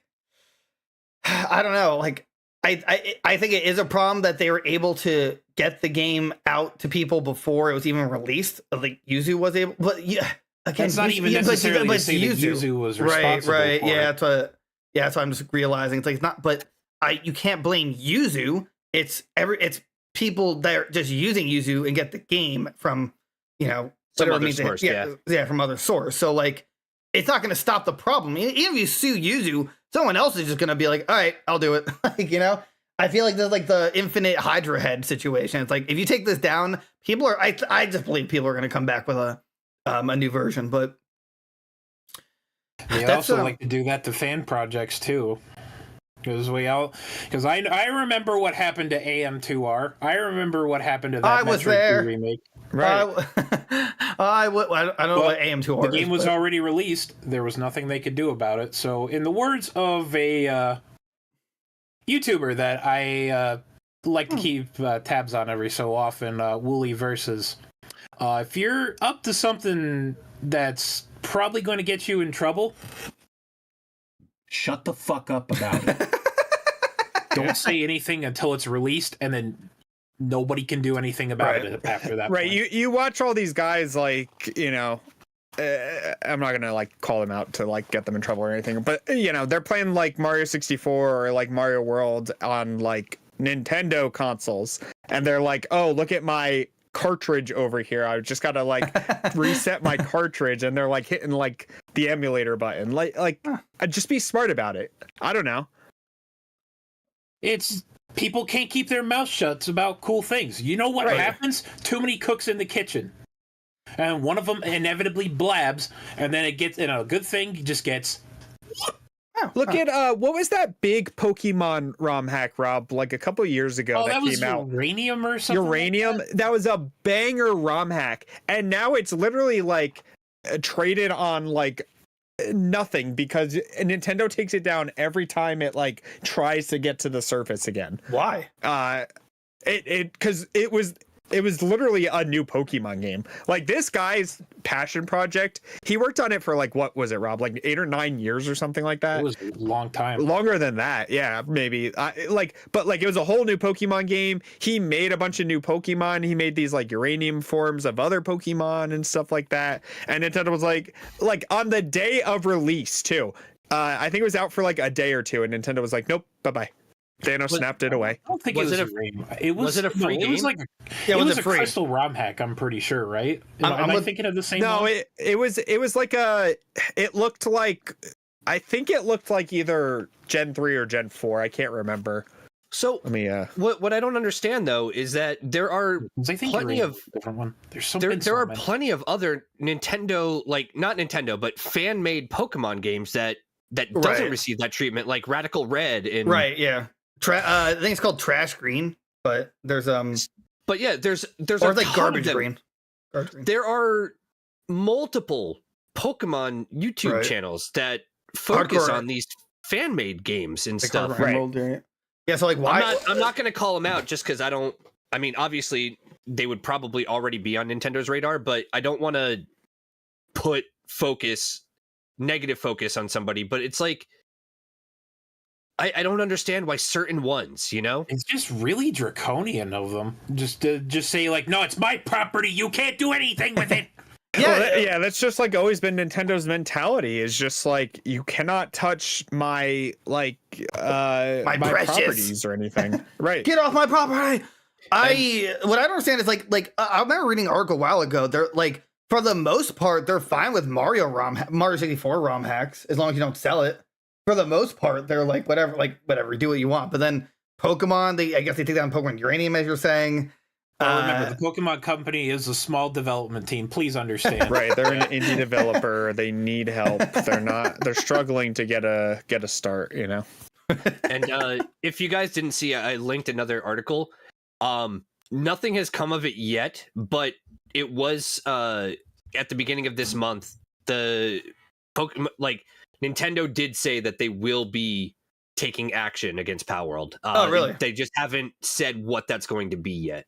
I don't know. Like, I think it is a problem that they were able to get the game out to people before it was even released. Like Yuzu was able, but yeah, again, it's not even necessarily to say that Yuzu was responsible. Right. For yeah, it. That's what I'm just realizing. It's like it's not, but you can't blame Yuzu. It's people that are just using Yuzu and get the game from, some other source, from other source. So like, it's not going to stop the problem. Even if you sue Yuzu, someone else is just going to be like, all right, I'll do it. Like, I feel like there's like the infinite Hydra head situation. It's like, if you take this down, people are, I just believe people are going to come back with a new version, but they also like to do that to fan projects too. Because I remember what happened to AM2R. I remember what happened to that Metroid 2 remake. Right. I don't know what AM2R is. The game was already released. There was nothing they could do about it. So, in the words of a YouTuber that I like to keep tabs on every so often, Wooly Versus, if you're up to something that's probably going to get you in trouble, shut the fuck up about it. Don't say anything until it's released, and then nobody can do anything about it after that. Right. Point. You watch all these guys like, I'm not gonna like call them out to like get them in trouble or anything, but they're playing like Mario 64 or like Mario World on like Nintendo consoles, and they're like, oh, look at my cartridge over here. I just gotta like reset my cartridge, and they're like hitting like the emulator button. Like I'd just be smart about it. I don't know. It's people can't keep their mouth shut about cool things. You know what happens? Too many cooks in the kitchen. And one of them inevitably blabs, and then it gets, a good thing just gets. Look at what was that big Pokemon ROM hack, Rob? Like a couple of years ago that came out. Uranium or something. Uranium. Like that was a banger ROM hack, and now it's literally like traded on like nothing because Nintendo takes it down every time it like tries to get to the surface again. Why? Because it was literally a new Pokemon game. Like this guy's passion project, he worked on it for like, what was it, Rob? Like 8 or 9 years or something like that. It was a long time. Longer than that, yeah, maybe. But it was a whole new Pokemon game. He made a bunch of new Pokemon. He made these like uranium forms of other Pokemon and stuff like that. And Nintendo was like on the day of release too. I think it was out for like a day or two, and Nintendo was like, nope, bye bye. Thanos snapped it away. I don't think was it was a free game? It was like it was a free crystal ROM hack. I'm pretty sure, right? Am I thinking of the same? No, one? it was like it looked like, I think it looked like either Gen 3 or Gen 4. I can't remember. So let me what I don't understand though is that there are plenty of different one. There are plenty of other Nintendo, like not Nintendo, but fan made Pokemon games that doesn't receive that treatment, like Radical Red and yeah. I think it's called Trash Green, but there's But yeah, there's or like Garbage Green. There are multiple Pokemon YouTube channels that focus on these fan made games and stuff. Right. Yeah, so like why I'm not going to call them out just because I mean, obviously they would probably already be on Nintendo's radar, but I don't want to put negative focus on somebody, but it's like I don't understand why certain ones, it's just really draconian of them. Just say like, no, it's my property. You can't do anything with it. That's just like always been Nintendo's mentality. Is just like, you cannot touch my my properties or anything. Right? Get off my property. What I don't understand is like I remember reading an article a while ago. They're like, for the most part, they're fine with Mario 64 ROM hacks as long as you don't sell it. For the most part, they're like, whatever, do what you want. But then Pokemon, I guess they take down Pokemon Uranium, as you're saying. Remember, the Pokemon Company is a small development team. Please understand. Right, they're an indie developer. They need help. They're struggling to get a start. And if you guys didn't see, I linked another article. Nothing has come of it yet, but it was at the beginning of this month. The Pokemon, Nintendo did say that they will be taking action against Palworld. Really? They just haven't said what that's going to be yet.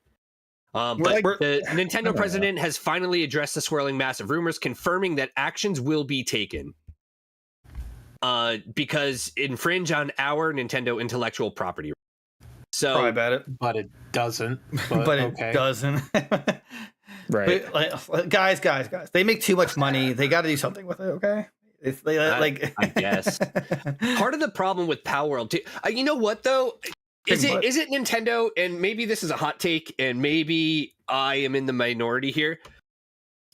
The Nintendo president has finally addressed the swirling mass of rumors, confirming that actions will be taken because infringe on our Nintendo intellectual property. So, probably about it, but it doesn't. But it doesn't. Right, but, guys, they make too much money. They got to do something with it. Okay. I guess part of the problem with Palworld too. You know what though? Is it Nintendo? And maybe this is a hot take, and maybe I am in the minority here.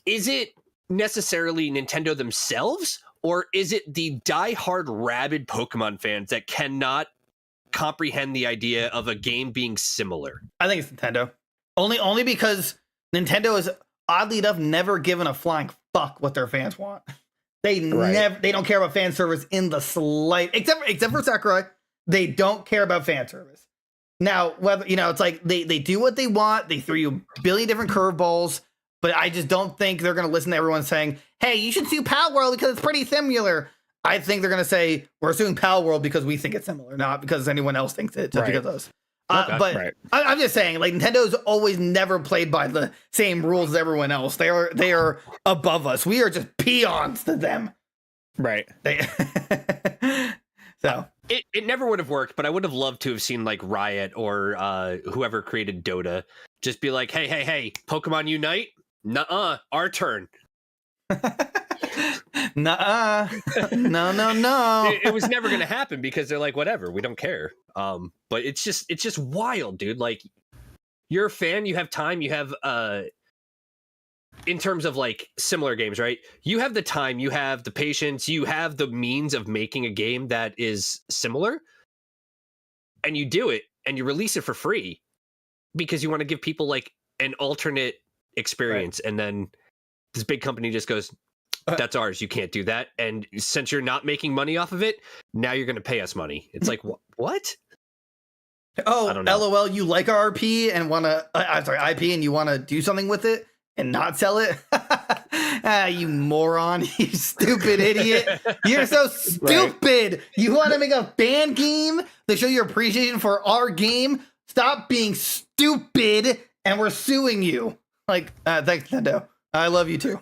Is it necessarily Nintendo themselves, or is it the diehard rabid Pokemon fans that cannot comprehend the idea of a game being similar? I think it's Nintendo. Only because Nintendo is oddly enough never given a flying fuck what their fans want. They don't care about fan service in the slight, except for Sakurai. They don't care about fan service. Now, whether it's like they do what they want, they throw you a billion different curveballs, but I just don't think they're gonna listen to everyone saying, hey, you should sue Palworld because it's pretty similar. I think they're gonna say, we're suing Palworld because we think it's similar, not because anyone else thinks it, just because of us. I'm just saying, like, Nintendo's always never played by the same rules as everyone else. They are above us. We are just peons to them. Right. So it never would have worked, but I would have loved to have seen like Riot or whoever created Dota just be like, hey, Pokemon Unite? Nuh-uh, our turn. Nuh-uh. No. It was never going to happen because they're like, whatever, we don't care. But it's just wild, dude. Like, you're a fan, you have time, you have in terms of like similar games, right? You have the time, you have the patience, you have the means of making a game that is similar, and you do it and you release it for free because you want to give people like an alternate experience. Right. And then this big company just goes, that's ours, you can't do that, and since you're not making money off of it, now you're going to pay us money. It's like, what? Oh, LOL, you like our RP and want to I'm sorry, IP, and you want to do something with it and not sell it? You moron, you stupid idiot. You're so stupid. Right. You want to make a fan game to show your appreciation for our game? Stop being stupid, and we're suing you. Like, thanks, Nintendo. I love you too.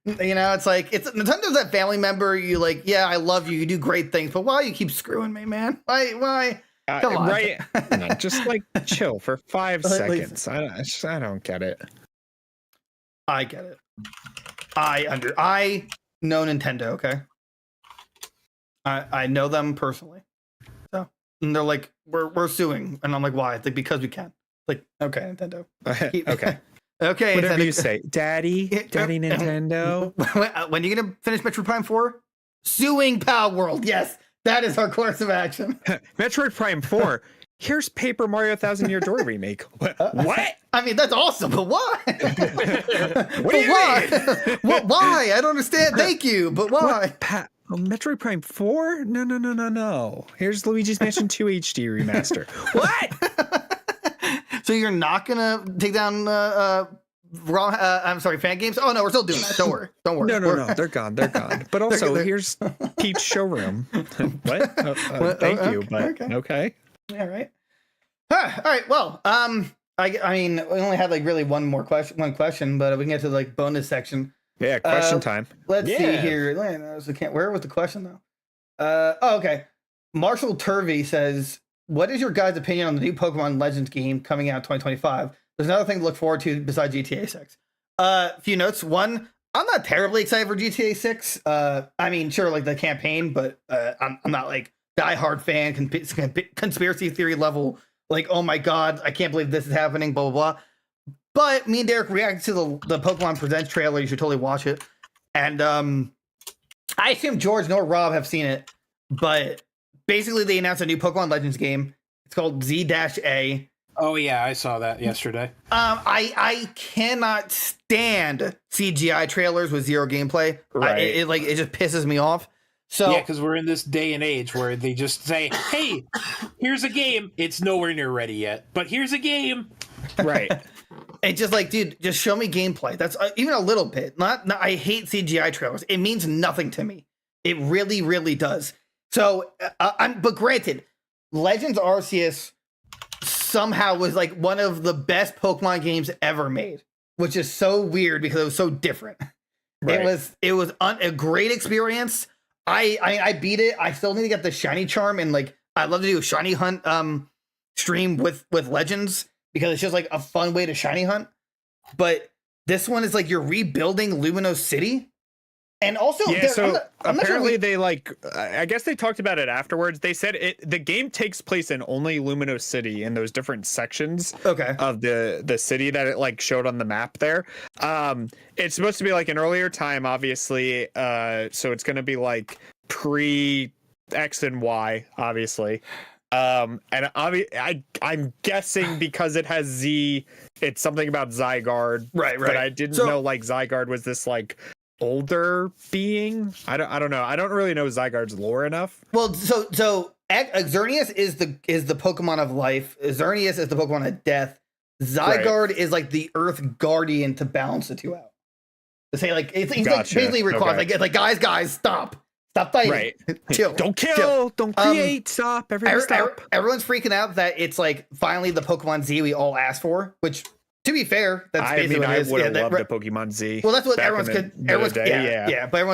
You know, it's like, Nintendo's that family member. You like, yeah, I love you. You do great things, but why you keep screwing me, man? Why? Come on. Right. No, just like chill for 5 seconds. I don't get it. I get it. I know Nintendo, okay? I know them personally. So, and they're like, we're suing. And I'm like, why? It's like, because we can. Like, okay, Nintendo. Okay. Okay. Whatever you say. Daddy Nintendo. When are you going to finish Metroid Prime 4? Suing Power World. Yes, that is our course of action. Metroid Prime 4. Here's Paper Mario Thousand Year Door remake. What? I mean, that's awesome, but why? What do you mean? Why? I don't understand. Thank you, but why? Metroid Prime 4? No. Here's Luigi's Mansion 2 HD remaster. What? So you're not gonna take down fan games? Oh no, we're still doing that. Don't worry. No, they're gone. But also, here's Peach Showroom. What? Thank you, but okay. All right. All right. Well, I mean, we only had like really one question, but we can get to like bonus section. Yeah, question time. Let's see here. Where was the question though? Okay. Marshall Turvey says, what is your guys' opinion on the new Pokemon Legends game coming out in 2025? There's another thing to look forward to besides GTA 6. Few notes. One, I'm not terribly excited for GTA 6. I mean, sure, like the campaign, but I'm not like diehard fan, conspiracy theory level. Like, oh my god, I can't believe this is happening, blah, blah, blah. But me and Derek reacted to the Pokemon Presents trailer. You should totally watch it. And I assume George nor Rob have seen it, but basically they announced a new Pokemon Legends game. It's called Z-A. Oh yeah, I saw that yesterday. I cannot stand CGI trailers with zero gameplay. Right. It just pisses me off. So yeah, because we're in this day and age where they just say, "Hey, here's a game. It's nowhere near ready yet, but here's a game." Right. It's just like, dude, just show me gameplay. That's even a little bit. Not I hate CGI trailers. It means nothing to me. It really, really does. So, but granted, Legends Arceus somehow was like one of the best Pokemon games ever made, which is so weird because it was so different. Right. It was a great experience. I beat it. I still need to get the shiny charm, and like I'd love to do a shiny hunt stream with Legends because it's just like a fun way to shiny hunt. But this one is like you're rebuilding Lumino City. And also, yeah, so apparently they like, I guess they talked about it afterwards. They said the game takes place in only Lumino City in those different sections of the city that it like showed on the map there. It's supposed to be like an earlier time, obviously. So it's going to be like pre X and Y, obviously. And I'm guessing because it has Z, it's something about Zygarde. Right. But I didn't know like Zygarde was this like older being. I don't know. I don't really know Zygarde's lore enough. Well, so Xerneas is the Pokemon of life. Xerneas is the Pokemon of death. Zygarde is like the Earth Guardian to balance the two out. To say like it's like basically requires like guys stop fighting. Right. Chill. Don't kill. Don't create. Stop. Stop. Everyone's freaking out that it's like finally the Pokemon Z we all asked for, which. To be fair, that's basically what it is. I would have loved a Pokemon Z. Well, that's what but everyone's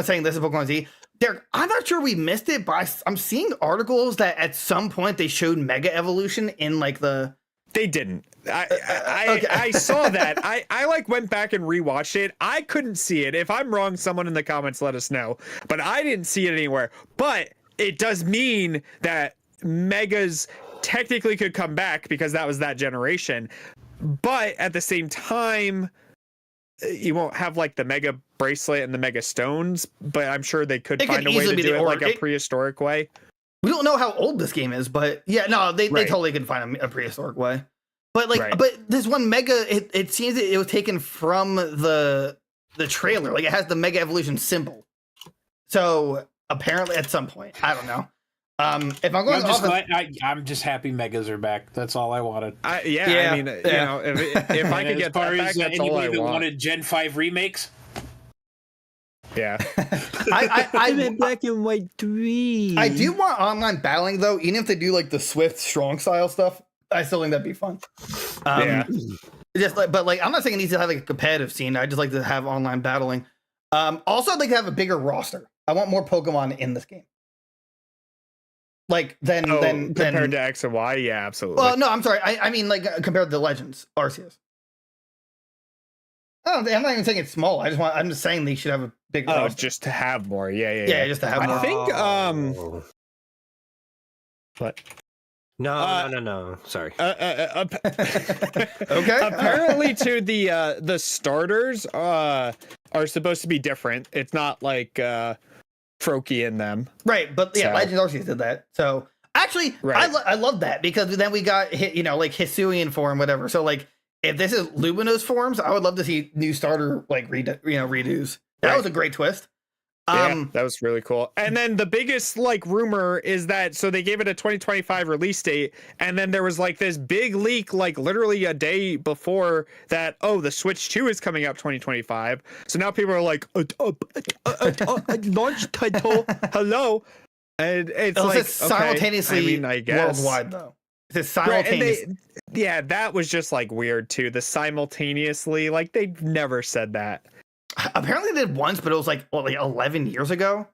saying this is Pokemon Z. Derek, I'm not sure we missed it, but I'm seeing articles that at some point they showed Mega Evolution in like the. They didn't. I saw that. I like went back and rewatched it. I couldn't see it. If I'm wrong, someone in the comments let us know. But I didn't see it anywhere. But it does mean that Megas technically could come back because that was that generation. But at the same time, you won't have like the Mega bracelet and the Mega stones. But I'm sure they could find a way to do it like a prehistoric way. We don't know how old this game is, but yeah, no, they totally could find a prehistoric way. But like, but this one Mega, it seems that it was taken from the trailer. Like it has the Mega Evolution symbol. So apparently, at some point, I don't know. If I'm going, I'm just happy Megas are back. That's all I wanted. You know, if I could get that back, that's all I want. Wanted Gen 5 remakes. Yeah, I went Black and White 3. I do want online battling though, even if they do like the Swift strong style stuff. I still think that'd be fun. Just like, but like, I'm not saying it needs to have like a competitive scene. I just like to have online battling. Also, I'd like to have a bigger roster. I want more Pokemon in this game. Like than compared to X and Y, yeah, absolutely. Well, no, I'm sorry. I mean like compared to the Legends Arceus. I'm not even saying it's small. I'm just saying they should have a big roster. Just to have more. Yeah, just to have more. I think what? No. Sorry. Okay. Apparently, to the starters are supposed to be different. It's not like Froakie in them, right? But yeah, Legends Arceus did that. So actually, I love that because then we got like Hisuian form, whatever. So like, if this is Lumino's forms, I would love to see new starter like redos. That was a great twist. Yeah, that was really cool. And then the biggest like rumor is that so they gave it a 2025 release date, and then there was like this big leak like literally a day before that. Oh, the Switch 2 is coming out 2025. So now people are like, launch title, hello, and it's like simultaneously I guess worldwide though. It's simultaneous. Yeah, that was just like weird too. The simultaneously, like they've never said that. Apparently they did once, but it was like 11 years ago.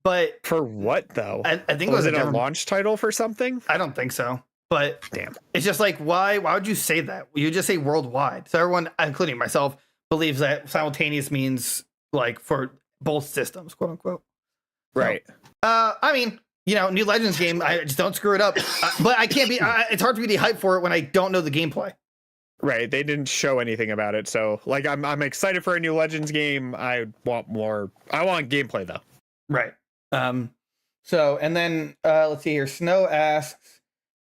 But for what though? I think was it a launch title for something? I don't think so. But damn, it's just like why would you say that? You just say worldwide. So everyone, including myself, believes that simultaneous means like for both systems, quote unquote. Right. So, I mean, new Legends game. I just don't screw it up. But I can't be. It's hard to be hyped for it when I don't know the gameplay. Right, they didn't show anything about it, so like I'm excited for a new Legends game. I want more. I want gameplay though. Right. So and then let's see here. Snow asks,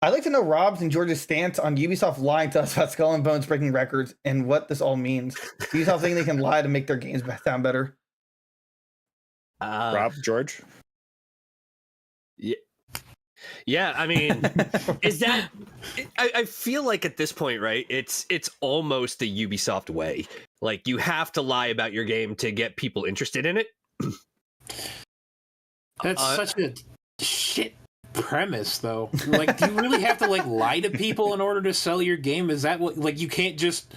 "I'd like to know Rob's and George's stance on Ubisoft lying to us about Skull and Bones breaking records and what this all means. Ubisoft think they can lie to make their games sound better." Rob, George. Yeah, I mean, is that? I feel like at this point, right? It's almost the Ubisoft way. Like you have to lie about your game to get people interested in it. That's such a shit premise, though. Like, do you really have to like lie to people in order to sell your game? Is that what? Like, you can't just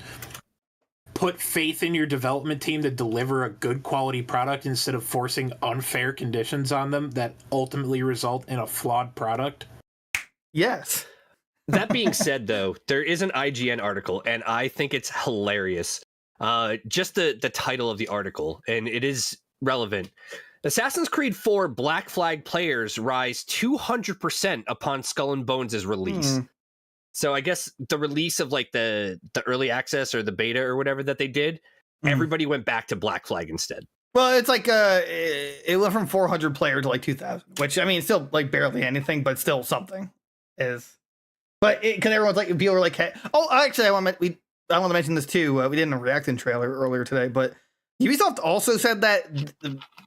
put faith in your development team to deliver a good quality product instead of forcing unfair conditions on them that ultimately result in a flawed product? Yes. That being said, though, there is an IGN article, and I think it's hilarious. Just the title of the article, and it is relevant. Assassin's Creed 4 Black Flag players rise 200% upon Skull and Bones' release. So I guess the release of like the early access or the beta or whatever that they did, everybody went back to Black Flag instead. Well, it's like it went from 400 player to like 2,000, which I mean, it's still like barely anything, but still something is. But because everyone's like, people were like, hey, oh, actually, I want to mention this too. We did a reacting trailer earlier today, but Ubisoft also said that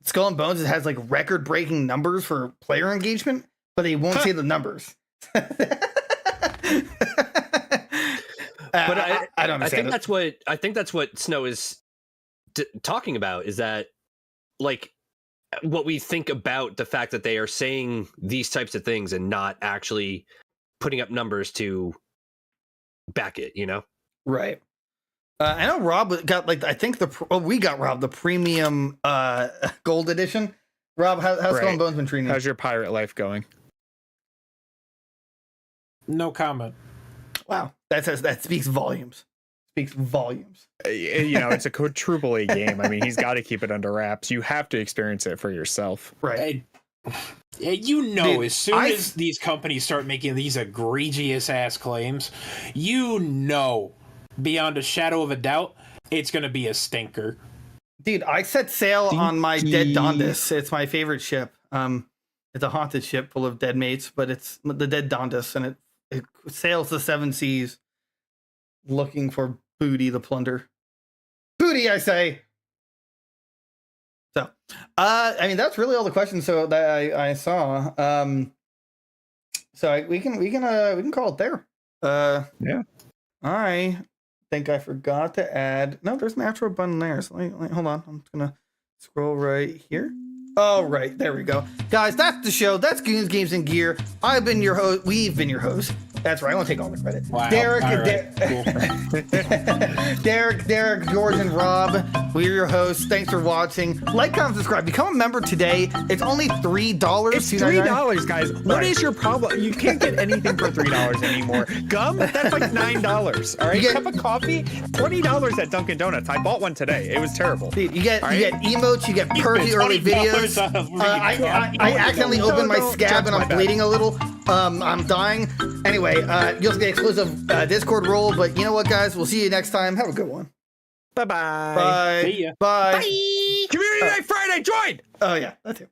Skull and Bones has like record breaking numbers for player engagement, but they won't say the numbers. But I don't understand. I think that's what Snow is talking about, is that like what we think about the fact that they are saying these types of things and not actually putting up numbers to back it, Right. I know Rob got like, I think we got Rob the premium gold edition. Rob, how's Skull and Bones been treating you? How's your pirate life going? No comment. Wow, that speaks volumes. Speaks volumes. It's a quadruple A game. I mean, he's got to keep it under wraps. You have to experience it for yourself. Right. Dude, as soon as these companies start making these egregious ass claims, beyond a shadow of a doubt, it's going to be a stinker. Dude, I set sail on my dead Dondus. It's my favorite ship. It's a haunted ship full of dead mates, but it's the dead Dondus, and it sails the seven seas looking for booty to plunder. Booty, I say. So, I mean, that's really all the questions that I saw. So we can call it there. Yeah. I think I forgot to add. No, there's an outro button there. So hold on. I'm just gonna scroll right here. Oh, right. There we go. Guys, that's the show. That's Goons, Games, and Gear. I've been your host. We've been your host. That's right. I want to take all the credit. Wow. Derek, Cool. Derek, George, and Rob. We're your hosts. Thanks for watching. Like, comment, subscribe. Become a member today. It's only $3. It's $3, guys. What is your problem? You can't get anything for $3 anymore. Gum? That's like $9. All right. You get, cup of coffee? $20 at Dunkin' Donuts. I bought one today. It was terrible. Dude, you get emotes. You get perfect early videos. I accidentally opened my scab and I'm bleeding a little. I'm dying. Anyway, you'll get exclusive Discord role. But you know what, guys? We'll see you next time. Have a good one. Bye-bye. Bye. See ya. Bye. Community Night Friday. Join. Oh, yeah. That too.